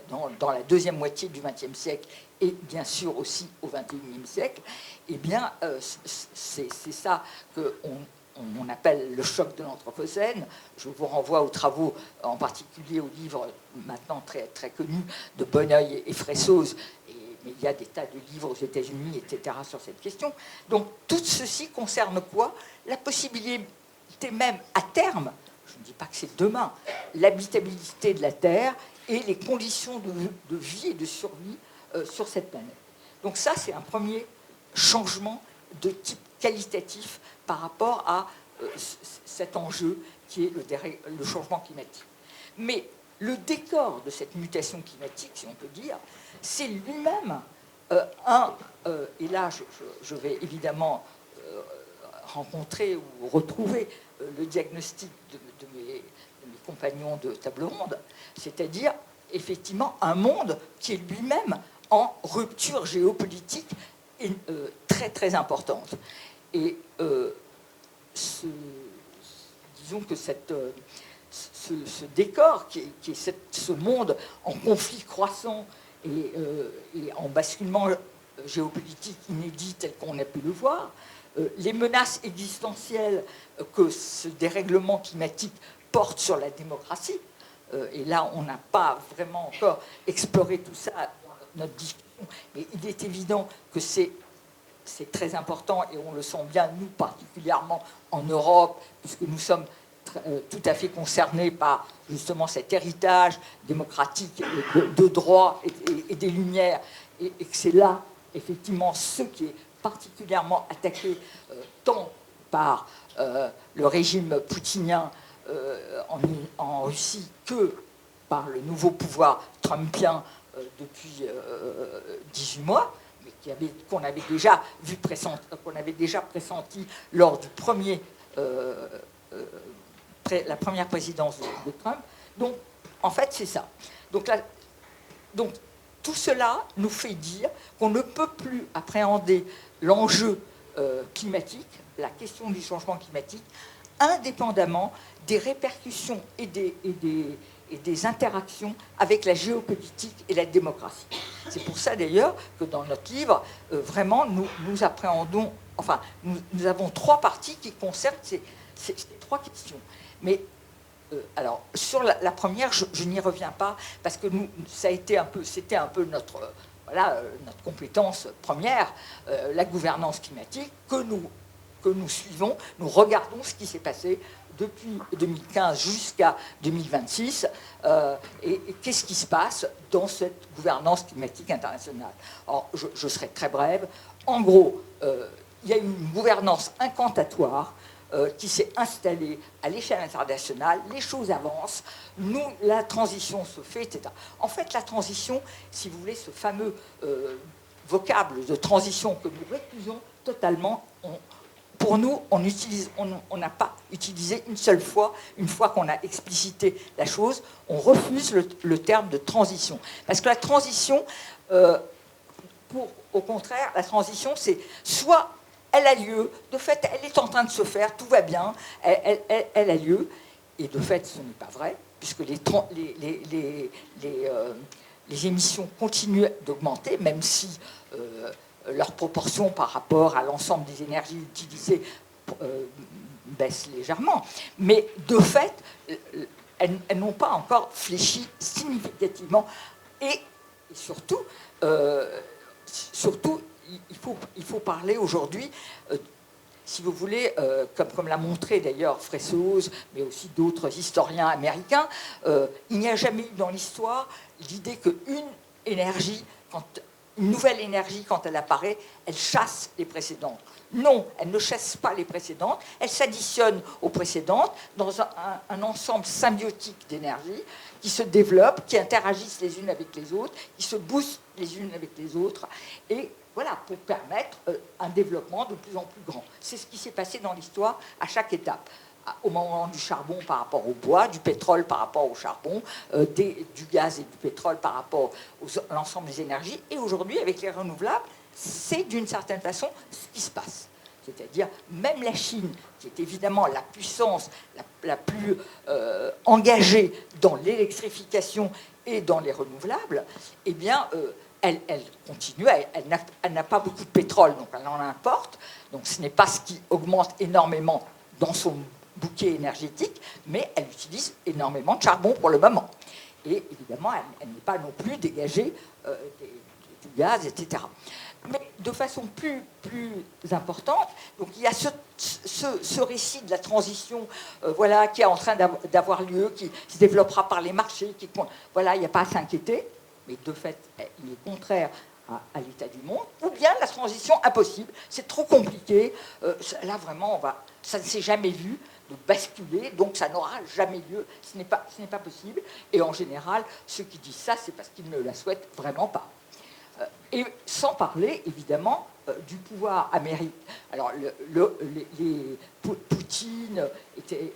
dans la deuxième moitié du XXe siècle et bien sûr aussi au XXIe siècle, eh bien, c'est ça qu'on appelle le choc de l'Anthropocène. Je vous renvoie aux travaux, en particulier au livre maintenant très, très connu de Bonneuil et Fressoz, mais il y a des tas de livres aux États-Unis, etc., sur cette question. Donc, tout ceci concerne quoi? La possibilité même, à terme, je ne dis pas que c'est demain, l'habitabilité de la Terre et les conditions de vie et de survie sur cette planète. Donc ça, c'est un premier changement de type qualitatif par rapport à cet enjeu qui est le changement climatique. Mais le décor de cette mutation climatique, si on peut dire, c'est lui-même et là je vais évidemment rencontrer ou retrouver le diagnostic de mes compagnons de table ronde, c'est-à-dire effectivement un monde qui est lui-même en rupture géopolitique très très importante. Et disons que ce décor qui est ce monde en conflit croissant et en basculement géopolitique inédit tel qu'on a pu le voir, les menaces existentielles que ce dérèglement climatique porte sur la démocratie, et là on n'a pas vraiment encore exploré tout ça dans notre discussion, mais il est évident que c'est très important et on le sent bien, nous particulièrement en Europe, puisque nous sommes tout à fait concerné par justement cet héritage démocratique de droit et des Lumières, et que c'est là, effectivement, ce qui est particulièrement attaqué tant par le régime poutinien en Russie que par le nouveau pouvoir trumpien depuis 18 mois, mais qu'on avait déjà pressenti lors du la première présidence de Trump. Donc, en fait, c'est ça. Donc, tout cela nous fait dire qu'on ne peut plus appréhender l'enjeu climatique, la question du changement climatique, indépendamment des répercussions et des interactions avec la géopolitique et la démocratie. C'est pour ça d'ailleurs que dans notre livre, vraiment, nous appréhendons, enfin, nous avons 3 parties qui concernent ces 3 questions. Mais alors, sur la première, je n'y reviens pas, parce que c'était un peu notre compétence première, la gouvernance climatique, que nous suivons, nous regardons ce qui s'est passé depuis 2015 jusqu'à 2026, et qu'est-ce qui se passe dans cette gouvernance climatique internationale. Alors, je serai très brève. En gros, il y a une gouvernance incantatoire qui s'est installée à l'échelle internationale, les choses avancent, la transition se fait, etc. En fait, la transition, si vous voulez, ce fameux vocable de transition que nous récusons totalement, pour nous, on n'a pas utilisé une seule fois, une fois qu'on a explicité la chose, on refuse le terme de transition. Parce que la transition, au contraire, la transition, c'est soit elle a lieu, de fait, elle est en train de se faire, tout va bien, elle a lieu, et de fait, ce n'est pas vrai, puisque les émissions continuent d'augmenter, même si leur proportion par rapport à l'ensemble des énergies utilisées baisse légèrement. Mais de fait, elles n'ont pas encore fléchi significativement. Et surtout, il faut parler aujourd'hui, si vous voulez, comme l'a montré d'ailleurs Fressoz, mais aussi d'autres historiens américains, il n'y a jamais eu dans l'histoire l'idée qu'une énergie, une nouvelle énergie, quand elle apparaît, elle chasse les précédentes. Non, elle ne chasse pas les précédentes, elle s'additionne aux précédentes dans un ensemble symbiotique d'énergie qui se développent, qui interagissent les unes avec les autres, qui se boostent les unes avec les autres, et voilà, pour permettre un développement de plus en plus grand. C'est ce qui s'est passé dans l'histoire à chaque étape. Au moment du charbon par rapport au bois, du pétrole par rapport au charbon, du gaz et du pétrole par rapport à l'ensemble des énergies. Et aujourd'hui, avec les renouvelables, c'est d'une certaine façon ce qui se passe. C'est-à-dire, même la Chine, qui est évidemment la puissance la plus engagée dans l'électrification et dans les renouvelables, eh bien, elle continue, elle n'a pas beaucoup de pétrole, donc elle en importe. Donc ce n'est pas ce qui augmente énormément dans son bouquet énergétique, mais elle utilise énormément de charbon pour le moment. Et évidemment, elle n'est pas non plus dégagée du gaz, etc. Mais de façon plus importante, donc il y a ce récit de la transition qui est en train d'avoir lieu, qui se développera par les marchés, il n'y a pas à s'inquiéter, mais de fait, il est contraire à l'état du monde, ou bien la transition impossible, c'est trop compliqué, là vraiment, ça ne s'est jamais vu de basculer, donc ça n'aura jamais lieu, ce n'est pas possible, et en général, ceux qui disent ça, c'est parce qu'ils ne la souhaitent vraiment pas. Et sans parler, évidemment, du pouvoir américain. Alors, Poutine et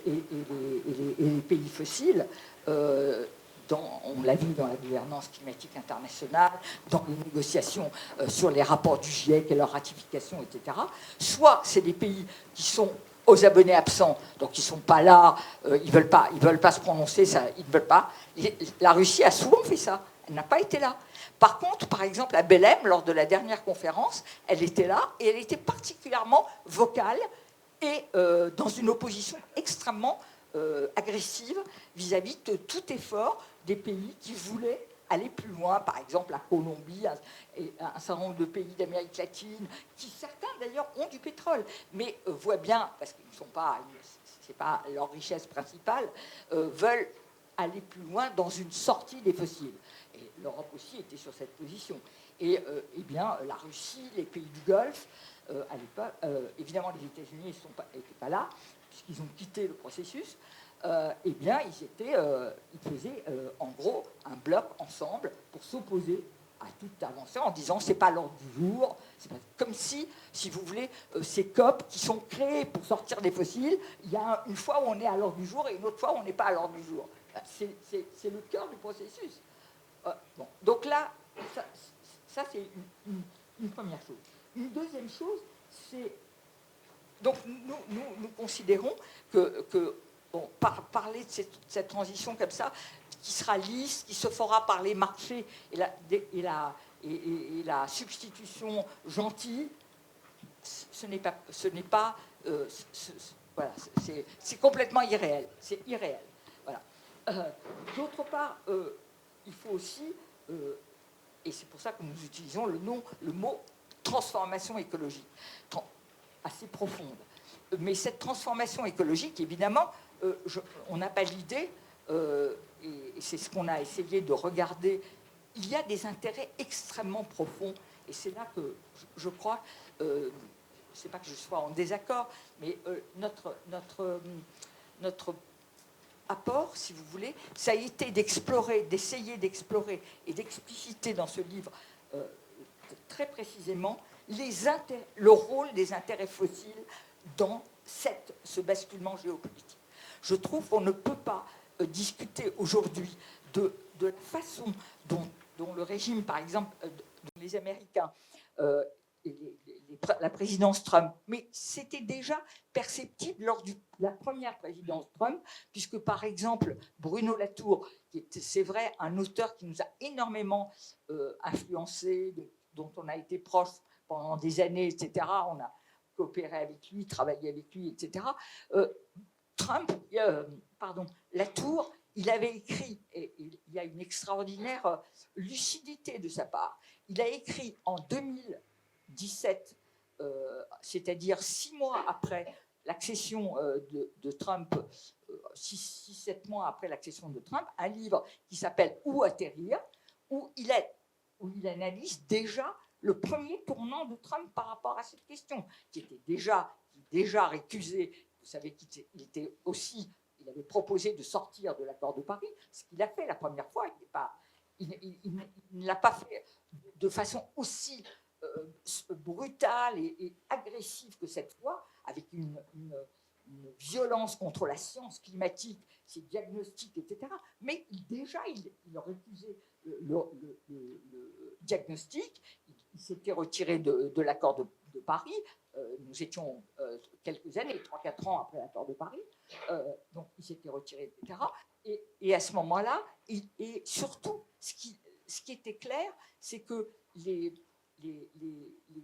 les pays fossiles, on l'a vu dans la gouvernance climatique internationale, dans les négociations sur les rapports du GIEC et leur ratification, etc. Soit c'est des pays qui sont aux abonnés absents, donc ils ne sont pas là, ils veulent pas se prononcer, ils ne veulent pas. La Russie a souvent fait ça, elle n'a pas été là. Par contre, par exemple, à Belém, lors de la dernière conférence, elle était là et elle était particulièrement vocale et dans une opposition extrêmement agressive vis-à-vis de tout effort des pays qui voulaient aller plus loin, par exemple la Colombie et un certain nombre de pays d'Amérique latine, qui certains d'ailleurs ont du pétrole, mais voient bien, parce qu'ils ne sont pas, c'est pas leur richesse principale, veulent aller plus loin dans une sortie des fossiles. Et l'Europe aussi était sur cette position. Et eh bien, la Russie, les pays du Golfe, à l'époque, évidemment, les États-Unis n'étaient pas là, puisqu'ils ont quitté le processus. Eh bien, ils faisaient en gros un bloc ensemble pour s'opposer à toute avancée en disant c'est pas l'ordre du jour. C'est pas... Comme si vous voulez, ces COP qui sont créés pour sortir des fossiles, il y a une fois où on est à l'ordre du jour et une autre fois où on n'est pas à l'ordre du jour. C'est le cœur du processus. Bon. Donc là, ça c'est une première chose. Une deuxième chose, c'est... Donc nous considérons que bon, parler de cette transition comme ça, qui sera lisse, qui se fera par les marchés et la substitution gentille, ce n'est pas voilà, c'est complètement irréel. C'est irréel. Voilà. D'autre part, il faut aussi, et c'est pour ça que nous utilisons le mot transformation écologique, assez profonde. Mais cette transformation écologique, évidemment, on n'a pas l'idée, et c'est ce qu'on a essayé de regarder, il y a des intérêts extrêmement profonds, et c'est là que je crois, c'est pas que je sois en désaccord, mais notre apport, si vous voulez, ça a été d'essayer d'explorer et d'expliciter dans ce livre très précisément le rôle des intérêts fossiles dans ce basculement géopolitique. Je trouve qu'on ne peut pas discuter aujourd'hui de la façon dont le régime, par exemple, dont les Américains, la présidence Trump, mais c'était déjà perceptible lors de la première présidence Trump, puisque, par exemple, Bruno Latour, qui est, c'est vrai, un auteur qui nous a énormément influencé, dont on a été proche pendant des années, etc., on a coopéré avec lui, travaillé avec lui, etc., Latour, il avait écrit, et il y a une extraordinaire lucidité de sa part, il a écrit en 2017, c'est-à-dire 6 mois après l'accession de Trump, 6-7 mois après l'accession de Trump, un livre qui s'appelle « Où atterrir ?», où il analyse déjà le premier tournant de Trump par rapport à cette question, qui déjà récusé. Vous savez qu'il était aussi, il avait proposé de sortir de l'accord de Paris, ce qu'il a fait la première fois. Il ne l'a pas fait de façon aussi brutale et agressive que cette fois, avec une violence contre la science climatique, ses diagnostics, etc. Mais déjà, il récusait le diagnostic. Il s'était retiré de l'accord de Paris. Nous étions quelques années, 3-4 ans après l'accord de Paris. Donc, il s'était retiré, etc. Et à ce moment-là, et surtout, ce qui était clair, c'est que les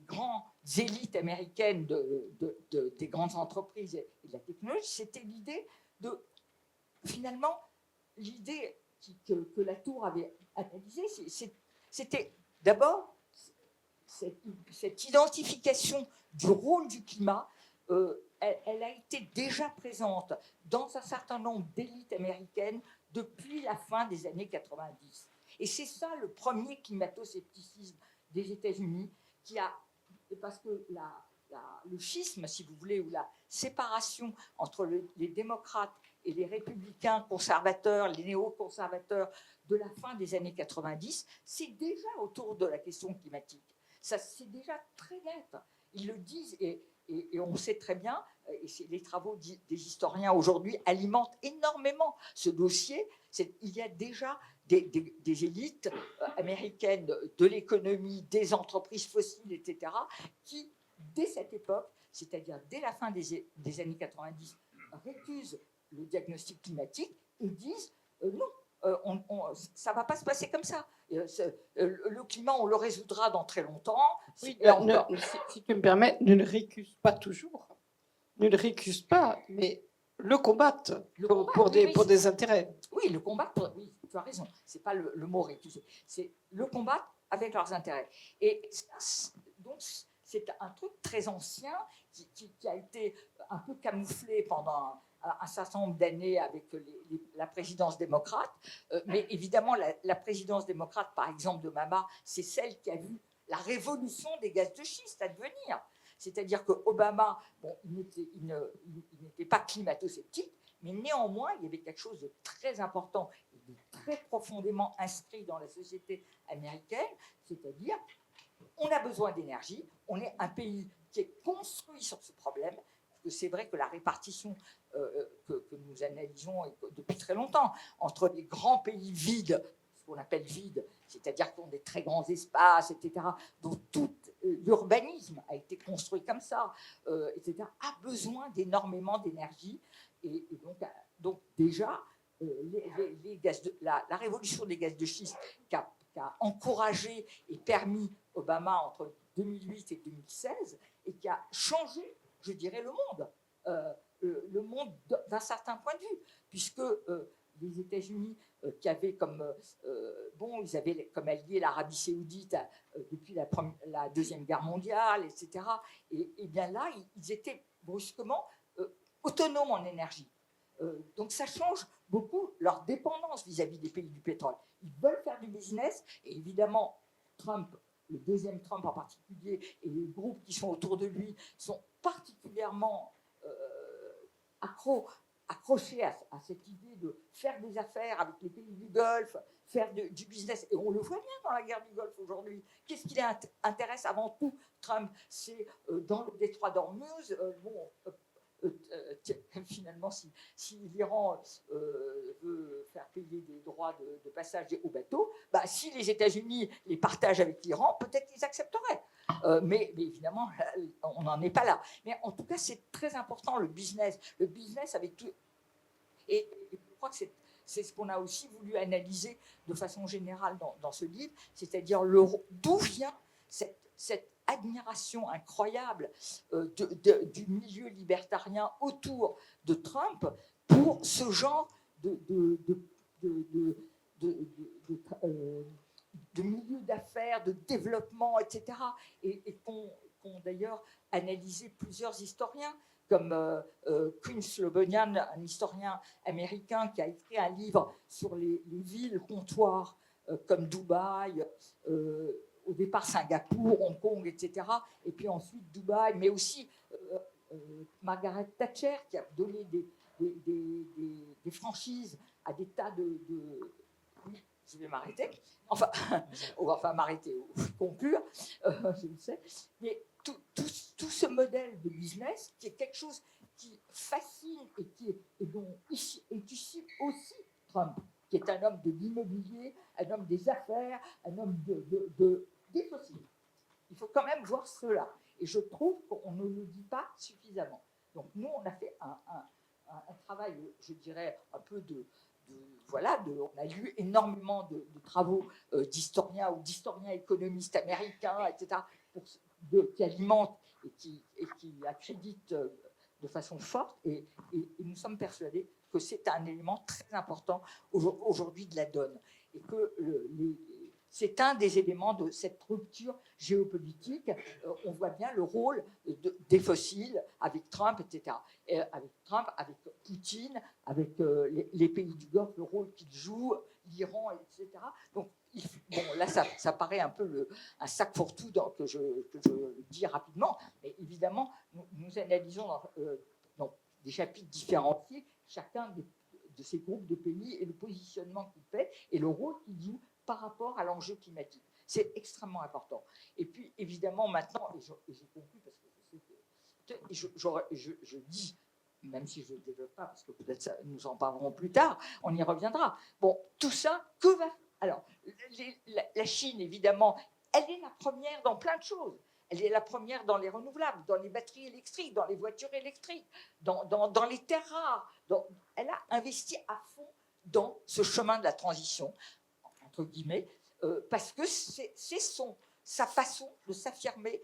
grandes élites américaines des grandes entreprises et de la technologie, c'était l'idée finalement, l'idée que Latour avait analysée, c'était d'abord cette identification du rôle du climat. Elle a été déjà présente dans un certain nombre d'élites américaines depuis la fin des années 90. Et c'est ça le premier climato-scepticisme des États-Unis, parce que le schisme, si vous voulez, ou la séparation entre les démocrates et les républicains conservateurs, les néoconservateurs de la fin des années 90, c'est déjà autour de la question climatique. Ça, c'est déjà très net. Ils le disent, et on sait très bien, et les travaux des historiens aujourd'hui alimentent énormément ce dossier. Il y a déjà des élites américaines de l'économie, des entreprises fossiles, etc., qui, dès cette époque, c'est-à-dire dès la fin des années 90, récusent le diagnostic climatique et disent non, ça ne va pas se passer comme ça. Le climat, on le résoudra dans très longtemps. Oui, si tu me permets, ne le récuse pas toujours. Ne le récuse pas, mais le combattent pour des intérêts. Oui, le combat, oui, tu as raison. Ce n'est pas le mot récuser. C'est le combat avec leurs intérêts. Et donc, c'est un truc très ancien qui a été un peu camouflé pendant un certain nombre d'années avec la présidence démocrate. Mais évidemment, la présidence démocrate, par exemple, d'Obama, c'est celle qui a vu la révolution des gaz de schiste advenir. C'est-à-dire qu'Obama, bon, il n'était pas climato-sceptique, mais néanmoins, il y avait quelque chose de très important et de très profondément inscrit dans la société américaine, c'est-à-dire on a besoin d'énergie, on est un pays qui est construit sur ce problème, parce que c'est vrai que la répartition que nous analysons depuis très longtemps entre les grands pays vides, ce qu'on appelle vides, c'est-à-dire qu'on a des très grands espaces, etc., dont tout l'urbanisme a été construit comme ça, etc., a besoin d'énormément d'énergie. Et donc déjà, la révolution des gaz de schiste qui a encouragé et permis Obama entre 2008 et 2016 et qui a changé, je dirais, le monde d'un certain point de vue, puisque les États-Unis qui avaient ils avaient comme allié l'Arabie saoudite depuis la Deuxième Guerre mondiale, etc. Et bien là, ils étaient brusquement autonomes en énergie. Donc ça change beaucoup leur dépendance vis-à-vis des pays du pétrole. Ils veulent faire du business, et évidemment, Trump, le deuxième Trump en particulier, et les groupes qui sont autour de lui sont particulièrement accrochés à cette idée de faire des affaires avec les pays du Golfe, faire du business. Et on le voit bien dans la guerre du Golfe aujourd'hui. Qu'est-ce qui les intéresse avant tout, Trump? C'est dans le détroit d'Ormuz, finalement, si l'Iran veut faire payer des droits de passage aux bateaux, si les États-Unis les partagent avec l'Iran, peut-être qu'ils accepteraient. Mais évidemment, on n'en est pas là. Mais en tout cas, c'est très important, le business. Le business avec tout. Et je crois que c'est ce qu'on a aussi voulu analyser de façon générale dans ce livre, c'est-à-dire d'où vient cette admiration incroyable du milieu libertarien autour de Trump pour ce genre de milieu d'affaires, de développement, etc. Et qu'ont d'ailleurs analysé plusieurs historiens, comme Quinn Slobodian, un historien américain qui a écrit un livre sur les villes comptoirs comme Dubaï, au départ Singapour, Hong Kong, etc. Et puis ensuite Dubaï, mais aussi Margaret Thatcher qui a donné des franchises à des tas de... Oui, je vais m'arrêter. Enfin, on va enfin m'arrêter ou conclure, je le sais. Mais tout ce modèle de business, qui est quelque chose qui fascine et dont est issu aussi Trump, qui est un homme de l'immobilier, un homme des affaires, un homme des fossiles. Il faut quand même voir cela. Et je trouve qu'on ne le dit pas suffisamment. Donc nous, on a fait un travail, je dirais, un peu on a lu énormément de travaux d'historiens ou d'historiens économistes américains, etc., qui alimentent et qui accréditent de façon forte. Et nous sommes persuadés que c'est un élément très important aujourd'hui de la donne. Et que c'est un des éléments de cette rupture géopolitique. On voit bien le rôle des fossiles avec Trump, etc. Et avec Trump, avec Poutine, avec les pays du Golfe, le rôle qu'ils jouent, l'Iran, etc. Donc, là, ça paraît un peu un sac pour tout que je dis rapidement. Mais évidemment, nous analysons dans des chapitres différenciés chacun de ces groupes de pays et le positionnement qu'il fait et le rôle qu'il joue par rapport à l'enjeu climatique. C'est extrêmement important. Et puis, évidemment, maintenant, et je conclue parce que je dis, même si je ne le développe pas, parce que peut-être nous en parlerons plus tard, on y reviendra. Bon, tout ça, que va... Alors, la Chine, évidemment, elle est la première dans plein de choses. Elle est la première dans les renouvelables, dans les batteries électriques, dans les voitures électriques, dans les terres rares. Elle a investi à fond dans ce chemin de la transition, entre guillemets, parce que c'est sa façon de s'affirmer.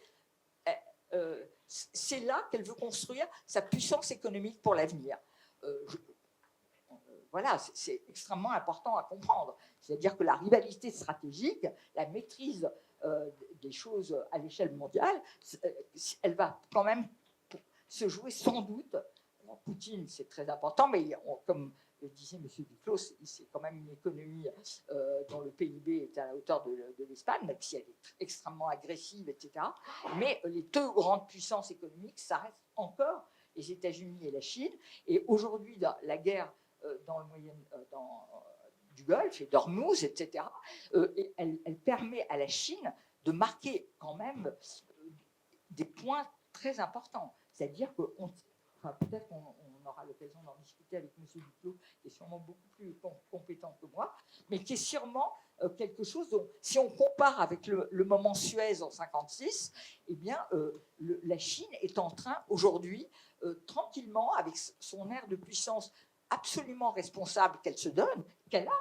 C'est là qu'elle veut construire sa puissance économique pour l'avenir. Voilà, c'est extrêmement important à comprendre. C'est-à-dire que la rivalité stratégique, la maîtrise des choses à l'échelle mondiale, elle va quand même se jouer sans doute Poutine, c'est très important, mais comme le disait M. Duclos, c'est quand même une économie dont le PIB est à la hauteur de l'Espagne, même si elle est extrêmement agressive, etc. Mais les deux grandes puissances économiques, ça reste encore les États-Unis et la Chine. Et aujourd'hui, la guerre dans le du Golfe et d'Ormuz, etc., elle permet à la Chine de marquer quand même des points très importants. C'est-à-dire que peut-être qu'on aura l'occasion d'en discuter avec M. Duclos, qui est sûrement beaucoup plus compétent que moi, mais qui est sûrement quelque chose dont, si on compare avec le moment Suez en 1956, eh bien, la Chine est en train, aujourd'hui, tranquillement, avec son air de puissance absolument responsable qu'elle se donne, qu'elle a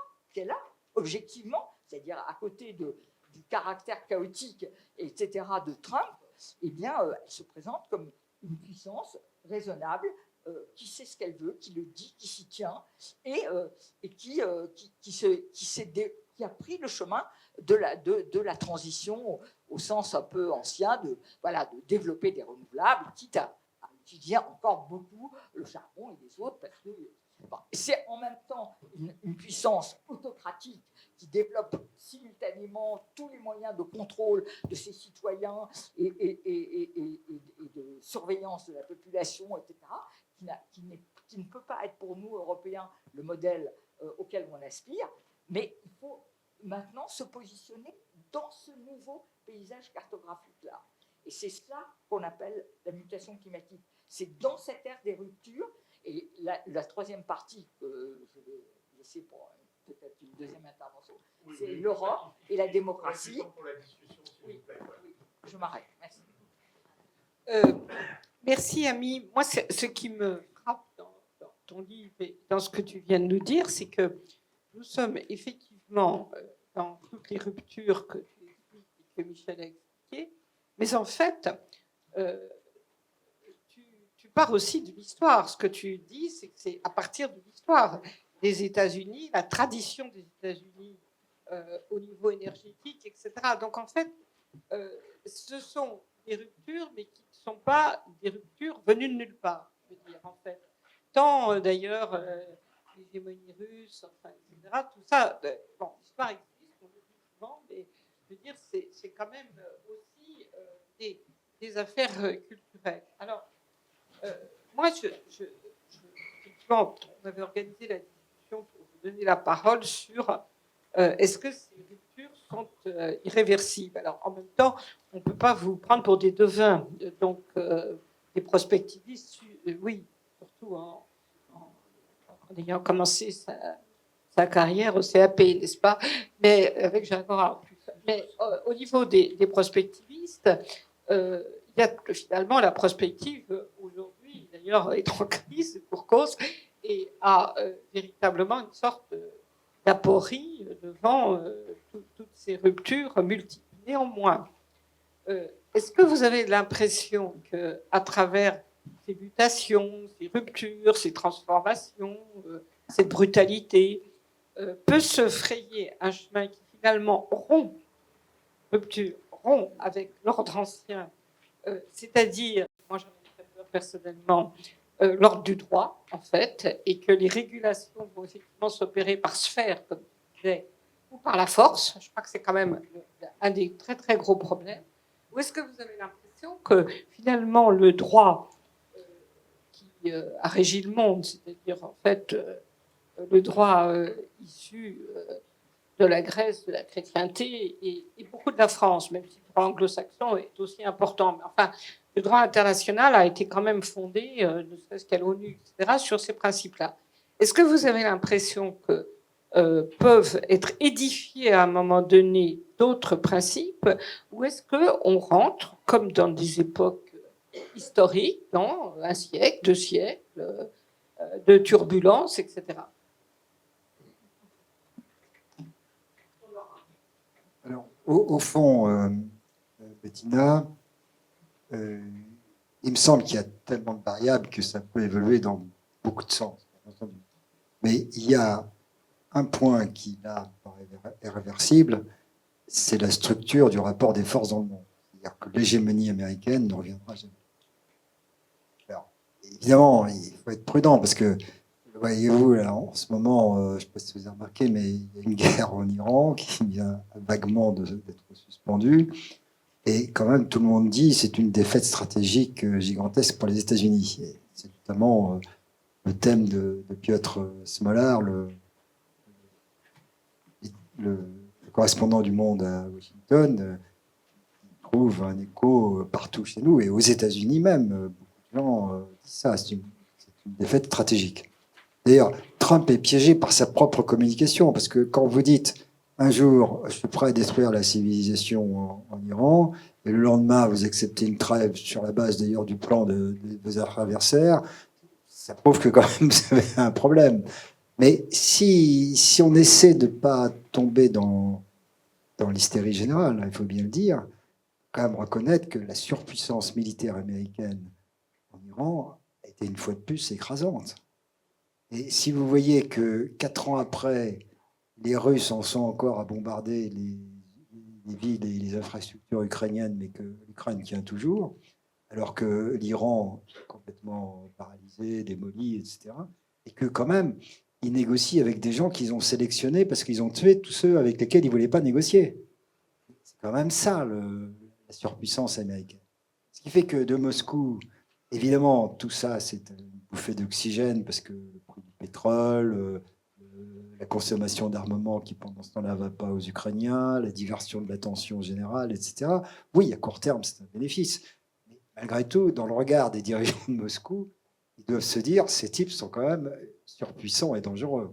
objectivement, c'est-à-dire à côté du caractère chaotique, etc., de Trump, eh bien, elle se présente comme une puissance raisonnable, qui sait ce qu'elle veut, qui le dit, qui s'y tient, et qui a pris le chemin de la transition au sens un peu ancien de développer des renouvelables, quitte à utiliser encore beaucoup le charbon et les autres, parce que c'est en même temps une puissance autocratique qui développe simultanément tous les moyens de contrôle de ses citoyens et de surveillance de la population, etc., qui ne peut pas être pour nous, Européens, le modèle auquel on aspire, mais il faut maintenant se positionner dans ce nouveau paysage cartographique-là. Et c'est cela qu'on appelle la mutation climatique. C'est dans cette ère des ruptures. Et la troisième partie que je vais laisser pour peut-être une deuxième intervention, c'est l'Europe et la démocratie. Oui, je m'arrête. Merci. Merci, Ami. Moi, ce qui me frappe dans ton livre et dans ce que tu viens de nous dire, c'est que nous sommes effectivement dans toutes les ruptures que tu expliques et que Michel a expliquées, mais en fait, tu pars aussi de l'histoire. Ce que tu dis, c'est que c'est à partir de l'histoire des États-Unis, la tradition des États-Unis au niveau énergétique, etc. Donc, en fait, ce sont des ruptures, mais qui ne sont pas des ruptures venues de nulle part, je veux dire, en fait. Tant, d'ailleurs, l'hégémonie russe, enfin, etc., tout ça, bon, l'histoire existe, on le dit souvent, mais je veux dire, c'est quand même aussi des affaires culturelles. Alors, moi, effectivement, on avait organisé la discussion pour vous donner la parole sur est-ce que ces ruptures sont irréversibles. Alors, en même temps, on ne peut pas vous prendre pour des devins, donc des prospectivistes, oui, surtout en ayant commencé sa carrière au CAP, n'est-ce pas? Mais avec Gingras en plus. Mais au niveau des prospectivistes, il y a finalement la prospective aujourd'hui, d'ailleurs, est en crise pour cause, et a véritablement une sorte d'aporie devant toutes ces ruptures multiples. Néanmoins, est-ce que vous avez l'impression qu'à travers ces mutations, ces ruptures, ces transformations, cette brutalité, peut se frayer un chemin qui finalement rompt avec l'ordre ancien, c'est-à-dire, moi j'en ai très peur personnellement, l'ordre du droit, en fait, et que les régulations vont effectivement s'opérer par sphère, comme je disais, ou par la force. Je crois que c'est quand même un des très très gros problèmes. Ou est-ce que vous avez l'impression que finalement le droit qui a régi le monde, c'est-à-dire en fait le droit issu de la Grèce, de la chrétienté et beaucoup de la France, même si le droit anglo-saxon est aussi important. Mais enfin, le droit international a été quand même fondé, ne serait-ce qu'à l'ONU, etc., sur ces principes-là. Est-ce que vous avez l'impression que peuvent être édifiés à un moment donné d'autres principes, ou est-ce qu'on rentre, comme dans des époques historiques, dans un siècle, 2 siècles, de turbulences, etc. Alors, au fond, Bettina, il me semble qu'il y a tellement de variables que ça peut évoluer dans beaucoup de sens. Mais il y a un point qui, là, paraît irréversible, c'est la structure du rapport des forces dans le monde. C'est-à-dire que l'hégémonie américaine ne reviendra jamais. Alors, évidemment, il faut être prudent parce que, voyez-vous, là, en ce moment, je ne sais pas si vous avez remarqué, mais il y a une guerre en Iran qui vient vaguement d'être suspendue. Et quand même, tout le monde dit que c'est une défaite stratégique gigantesque pour les États-Unis. C'est notamment le thème de Piotr Smolar, le correspondant du Monde à Washington, trouve un écho partout chez nous et aux États-Unis même. Beaucoup de gens disent ça, c'est une défaite stratégique. D'ailleurs, Trump est piégé par sa propre communication, parce que quand vous dites un jour, je suis prêt à détruire la civilisation en Iran, et le lendemain, vous acceptez une trêve sur la base d'ailleurs du plan de vos adversaires, ça prouve que quand même vous avez un problème. Mais si on essaie de ne pas tomber dans l'hystérie générale, il faut bien le dire, quand même reconnaître que la surpuissance militaire américaine en Iran a été une fois de plus écrasante. Et si vous voyez que 4 ans après, les Russes en sont encore à bombarder les villes et les infrastructures ukrainiennes, mais que l'Ukraine tient toujours, alors que l'Iran est complètement paralysé, démoli, etc., et que quand même, ils négocient avec des gens qu'ils ont sélectionnés parce qu'ils ont tué tous ceux avec lesquels ils ne voulaient pas négocier. C'est quand même ça, la surpuissance américaine. Ce qui fait que de Moscou, évidemment, tout ça, c'est une bouffée d'oxygène parce que le prix du pétrole, la consommation d'armement qui pendant ce temps-là ne va pas aux Ukrainiens, la diversion de l'attention générale, etc. Oui, à court terme, c'est un bénéfice. Mais malgré tout, dans le regard des dirigeants de Moscou, ils doivent se dire ces types sont quand même surpuissants et dangereux.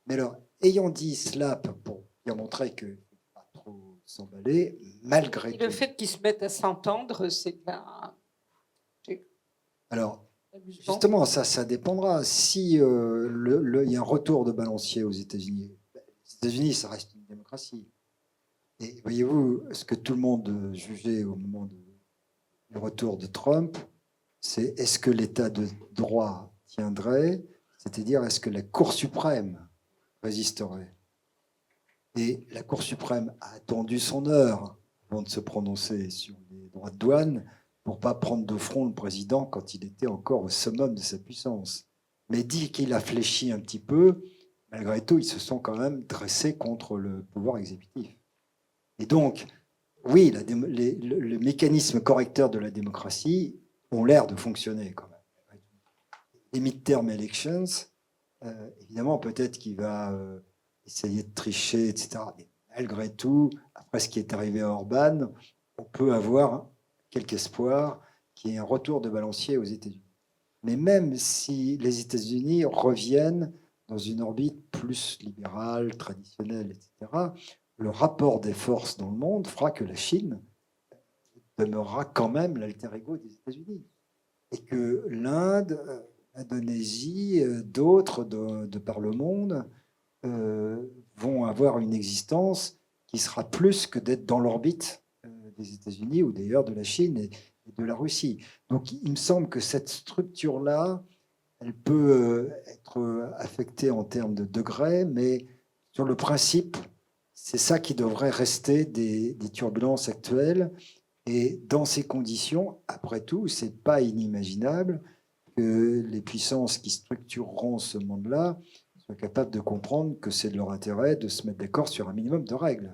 Mais alors, ayant dit cela pour bien montrer que pas trop s'emballer, malgré tout. Le fait qu'ils se mettent à s'entendre, c'est Alors, amusant. justement, ça dépendra. Si il y a un retour de balancier aux États-Unis, les États-Unis, ça reste une démocratie. Et voyez-vous, ce que tout le monde jugeait au moment du retour de Trump, c'est est-ce que l'État de droit tiendrait, c'est-à-dire est-ce que la Cour suprême résisterait. Et la Cour suprême a attendu son heure avant de se prononcer sur les droits de douane pour ne pas prendre de front le président quand il était encore au summum de sa puissance. Mais dit qu'il a fléchi un petit peu, malgré tout, ils se sont quand même dressés contre le pouvoir exécutif. Et donc, oui, le mécanisme correcteur de la démocratie ont l'air de fonctionner quand même. Les midterm elections, évidemment, peut-être qu'il va essayer de tricher, etc. Mais malgré tout, après ce qui est arrivé à Orban, on peut avoir quelque espoir qu'il y ait un retour de balancier aux États-Unis. Mais même si les États-Unis reviennent dans une orbite plus libérale, traditionnelle, etc., le rapport des forces dans le monde fera que la Chine demeurera quand même l'alter ego des États-Unis. Et que l'Inde, l'Indonésie, d'autres de par le monde vont avoir une existence qui sera plus que d'être dans l'orbite des États-Unis ou d'ailleurs de la Chine et de la Russie. Donc il me semble que cette structure-là, elle peut être affectée en termes de degrés, mais sur le principe, c'est ça qui devrait rester des turbulences actuelles. Et dans ces conditions, après tout, ce n'est pas inimaginable que les puissances qui structureront ce monde-là soient capables de comprendre que c'est de leur intérêt de se mettre d'accord sur un minimum de règles.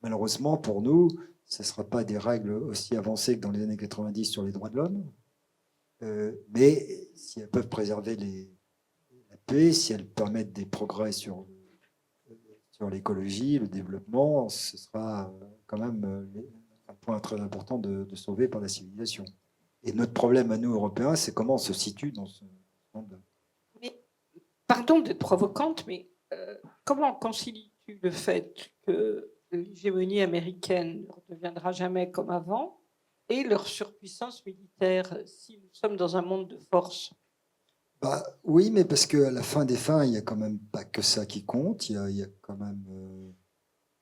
Malheureusement, pour nous, ce ne sera pas des règles aussi avancées que dans les années 90 sur les droits de l'homme, mais si elles peuvent préserver la paix, si elles permettent des progrès sur l'écologie, le développement, ce sera quand même un point très important de sauver par la civilisation. Et notre problème à nous, Européens, c'est comment on se situe dans ce monde. Mais, pardon d'être provocante, mais comment concilies-tu le fait que l'hégémonie américaine ne redeviendra jamais comme avant et leur surpuissance militaire si nous sommes dans un monde de force? Oui, mais parce qu'à la fin des fins, il n'y a quand même pas que ça qui compte. Il y a quand même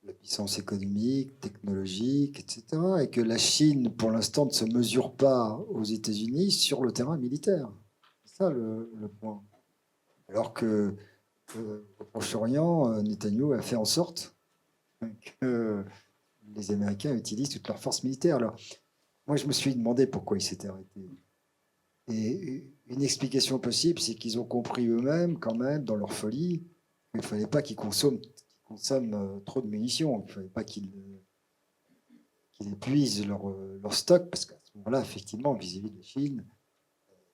la puissance économique, technologique, etc. Et que la Chine, pour l'instant, ne se mesure pas aux États-Unis sur le terrain militaire. C'est ça le point. Alors que au Proche-Orient, Netanyahou a fait en sorte que les Américains utilisent toutes leurs forces militaires. Alors, moi, je me suis demandé pourquoi ils s'étaient arrêtés. Et une explication possible, c'est qu'ils ont compris eux-mêmes, quand même, dans leur folie, qu'il ne fallait pas qu'ils consomment trop de munitions, il ne fallait pas qu'ils épuisent leur stock, parce qu'à ce moment-là, effectivement, vis-à-vis de la Chine,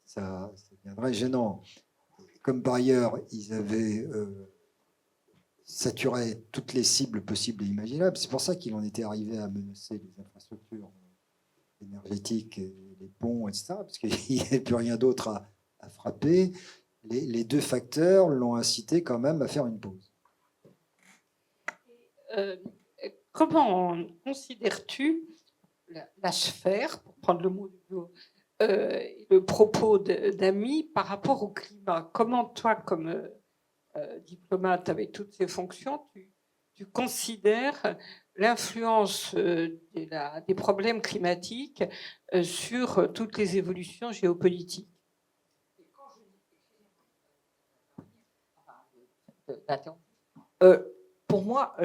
ça deviendrait gênant. Comme par ailleurs, ils avaient saturé toutes les cibles possibles et imaginables, c'est pour ça qu'ils en étaient arrivés à menacer les infrastructures énergétiques, et les ponts, etc., parce qu'il n'y avait plus rien d'autre à frapper. Les deux facteurs l'ont incité quand même à faire une pause. Comment considères-tu la sphère, pour prendre le mot du jour, le propos d'Amy par rapport au climat? Comment toi, comme diplomate avec toutes ces fonctions, tu considères l'influence des problèmes climatiques sur toutes les évolutions géopolitiques? Pour moi,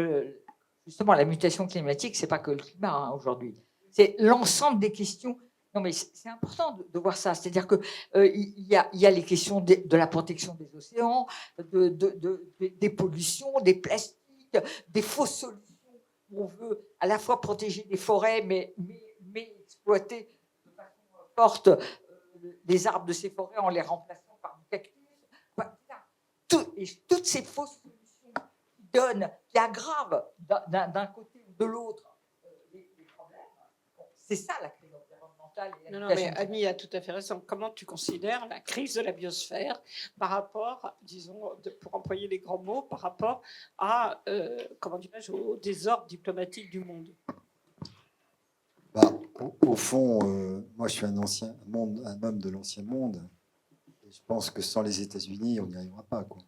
justement, la mutation climatique, c'est pas que le climat aujourd'hui, c'est l'ensemble des questions. Non, mais c'est important de voir ça. C'est-à-dire que il y a les questions de la protection des océans, des pollutions, des plastiques, des fausses solutions. On veut à la fois protéger des forêts, mais exploiter de façon forte les arbres de ces forêts en les remplaçant par du cactus. Toutes ces fausses solutions qui aggravent d'un côté ou de l'autre les problèmes, c'est ça la crise environnementale. Non, mais Annie a tout à fait raison. Comment tu considères la crise de la biosphère par rapport, disons, pour employer les grands mots, par rapport à, comment dirais-je, au désordre diplomatique du monde? Au fond, moi je suis un homme de l'ancien monde. Et je pense que sans les États-Unis, on n'y arrivera pas, quoi.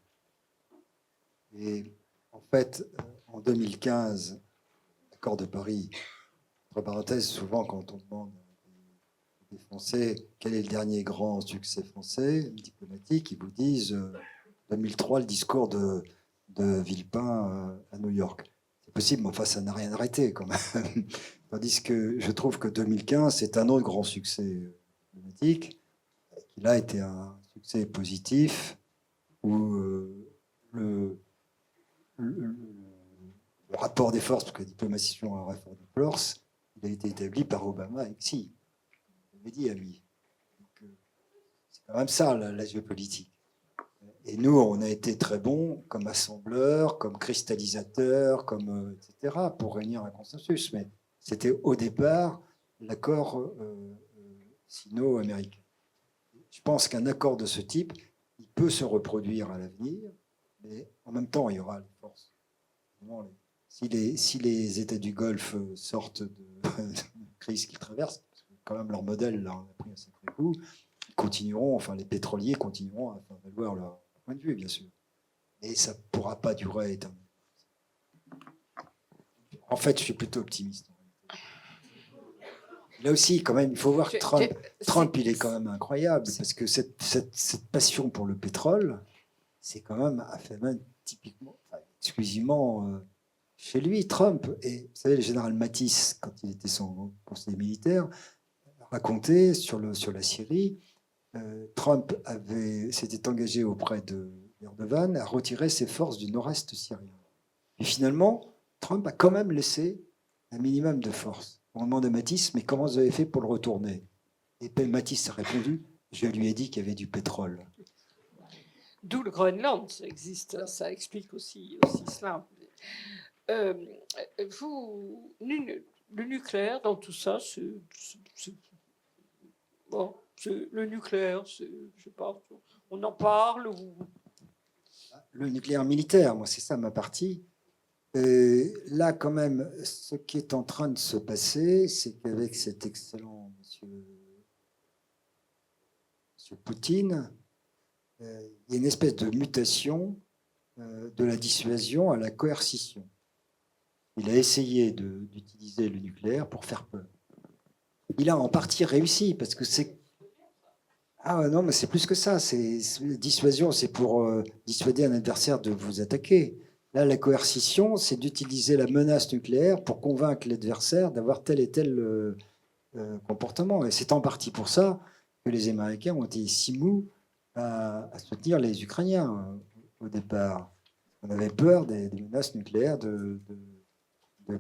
Et en fait, en 2015, l'accord de Paris, entre parenthèses, souvent quand on demande aux Français quel est le dernier grand succès français diplomatique, ils vous disent 2003, le discours de Villepin à New York. C'est possible, mais enfin, ça n'a rien arrêté quand même. Tandis que je trouve que 2015, c'est un autre grand succès diplomatique, qui là été un succès positif, où le rapport des forces, parce que la diplomatie est un rapport des forces, il a été établi par Obama et Xi. Je l'ai dit à lui. C'est quand même ça, la géopolitique. Et nous, on a été très bons comme assembleurs, comme cristallisateurs, comme, etc., pour réunir un consensus. Mais c'était au départ l'accord sino-américain. Je pense qu'un accord de ce type, il peut se reproduire à l'avenir, mais en même temps, il y aura les forces. Si les États du Golfe sortent de la crise qu'ils traversent, parce que quand même leur modèle, là, on a pris un sacré coup, ils continueront, enfin les pétroliers continueront à faire valoir leur point de vue, bien sûr. Mais ça ne pourra pas durer éternellement. En fait, je suis plutôt optimiste. Là aussi, quand même, il faut voir que Trump, il est quand même incroyable, parce que cette passion pour le pétrole, c'est quand même un phénomène typiquement, enfin, exclusivement chez lui, Trump. Et vous savez, le général Mattis, quand il était son conseiller militaire, racontait sur la Syrie, Trump s'était engagé auprès d'Erdogan à retirer ses forces du nord-est syrien. Et finalement, Trump a quand même laissé un minimum de force. On demande à Mattis, mais comment vous avez fait pour le retourner? Et puis Mattis a répondu, je lui ai dit qu'il y avait du pétrole. D'où le Groenland, ça existe, ça explique aussi cela. Le nucléaire dans tout ça, le nucléaire, je sais pas, on en parle ou... Le nucléaire militaire, moi c'est ça ma partie. Là quand même, ce qui est en train de se passer, c'est qu'avec cet excellent monsieur Poutine, il y a une espèce de mutation de la dissuasion à la coercition. Il a essayé d'utiliser le nucléaire pour faire peur. Il a en partie réussi, parce que c'est... Ah non, mais c'est plus que ça. Dissuasion, c'est pour dissuader un adversaire de vous attaquer. Là, la coercition, c'est d'utiliser la menace nucléaire pour convaincre l'adversaire d'avoir tel et tel comportement. Et c'est en partie pour ça que les Américains ont été si mous à soutenir les Ukrainiens au départ. On avait peur des menaces nucléaires de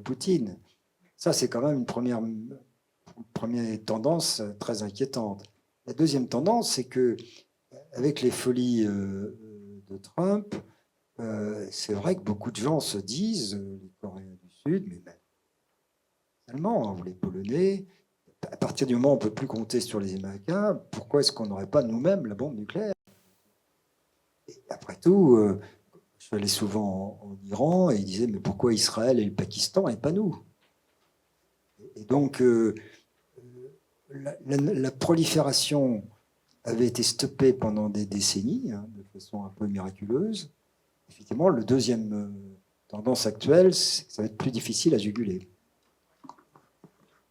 Poutine. Ça, c'est quand même une première tendance très inquiétante. La deuxième tendance, c'est que avec les folies de Trump, c'est vrai que beaucoup de gens se disent, les Coréens du Sud, mais même les Allemands, ou les Polonais, à partir du moment où on ne peut plus compter sur les Américains, pourquoi est-ce qu'on n'aurait pas nous-mêmes la bombe nucléaire? Et après tout, je suis allé souvent en Iran et ils disaient, mais pourquoi Israël et le Pakistan et pas nous? Et donc, la prolifération avait été stoppée pendant des décennies, de façon un peu miraculeuse. Effectivement, le deuxième tendance actuelle, c'est que ça va être plus difficile à juguler.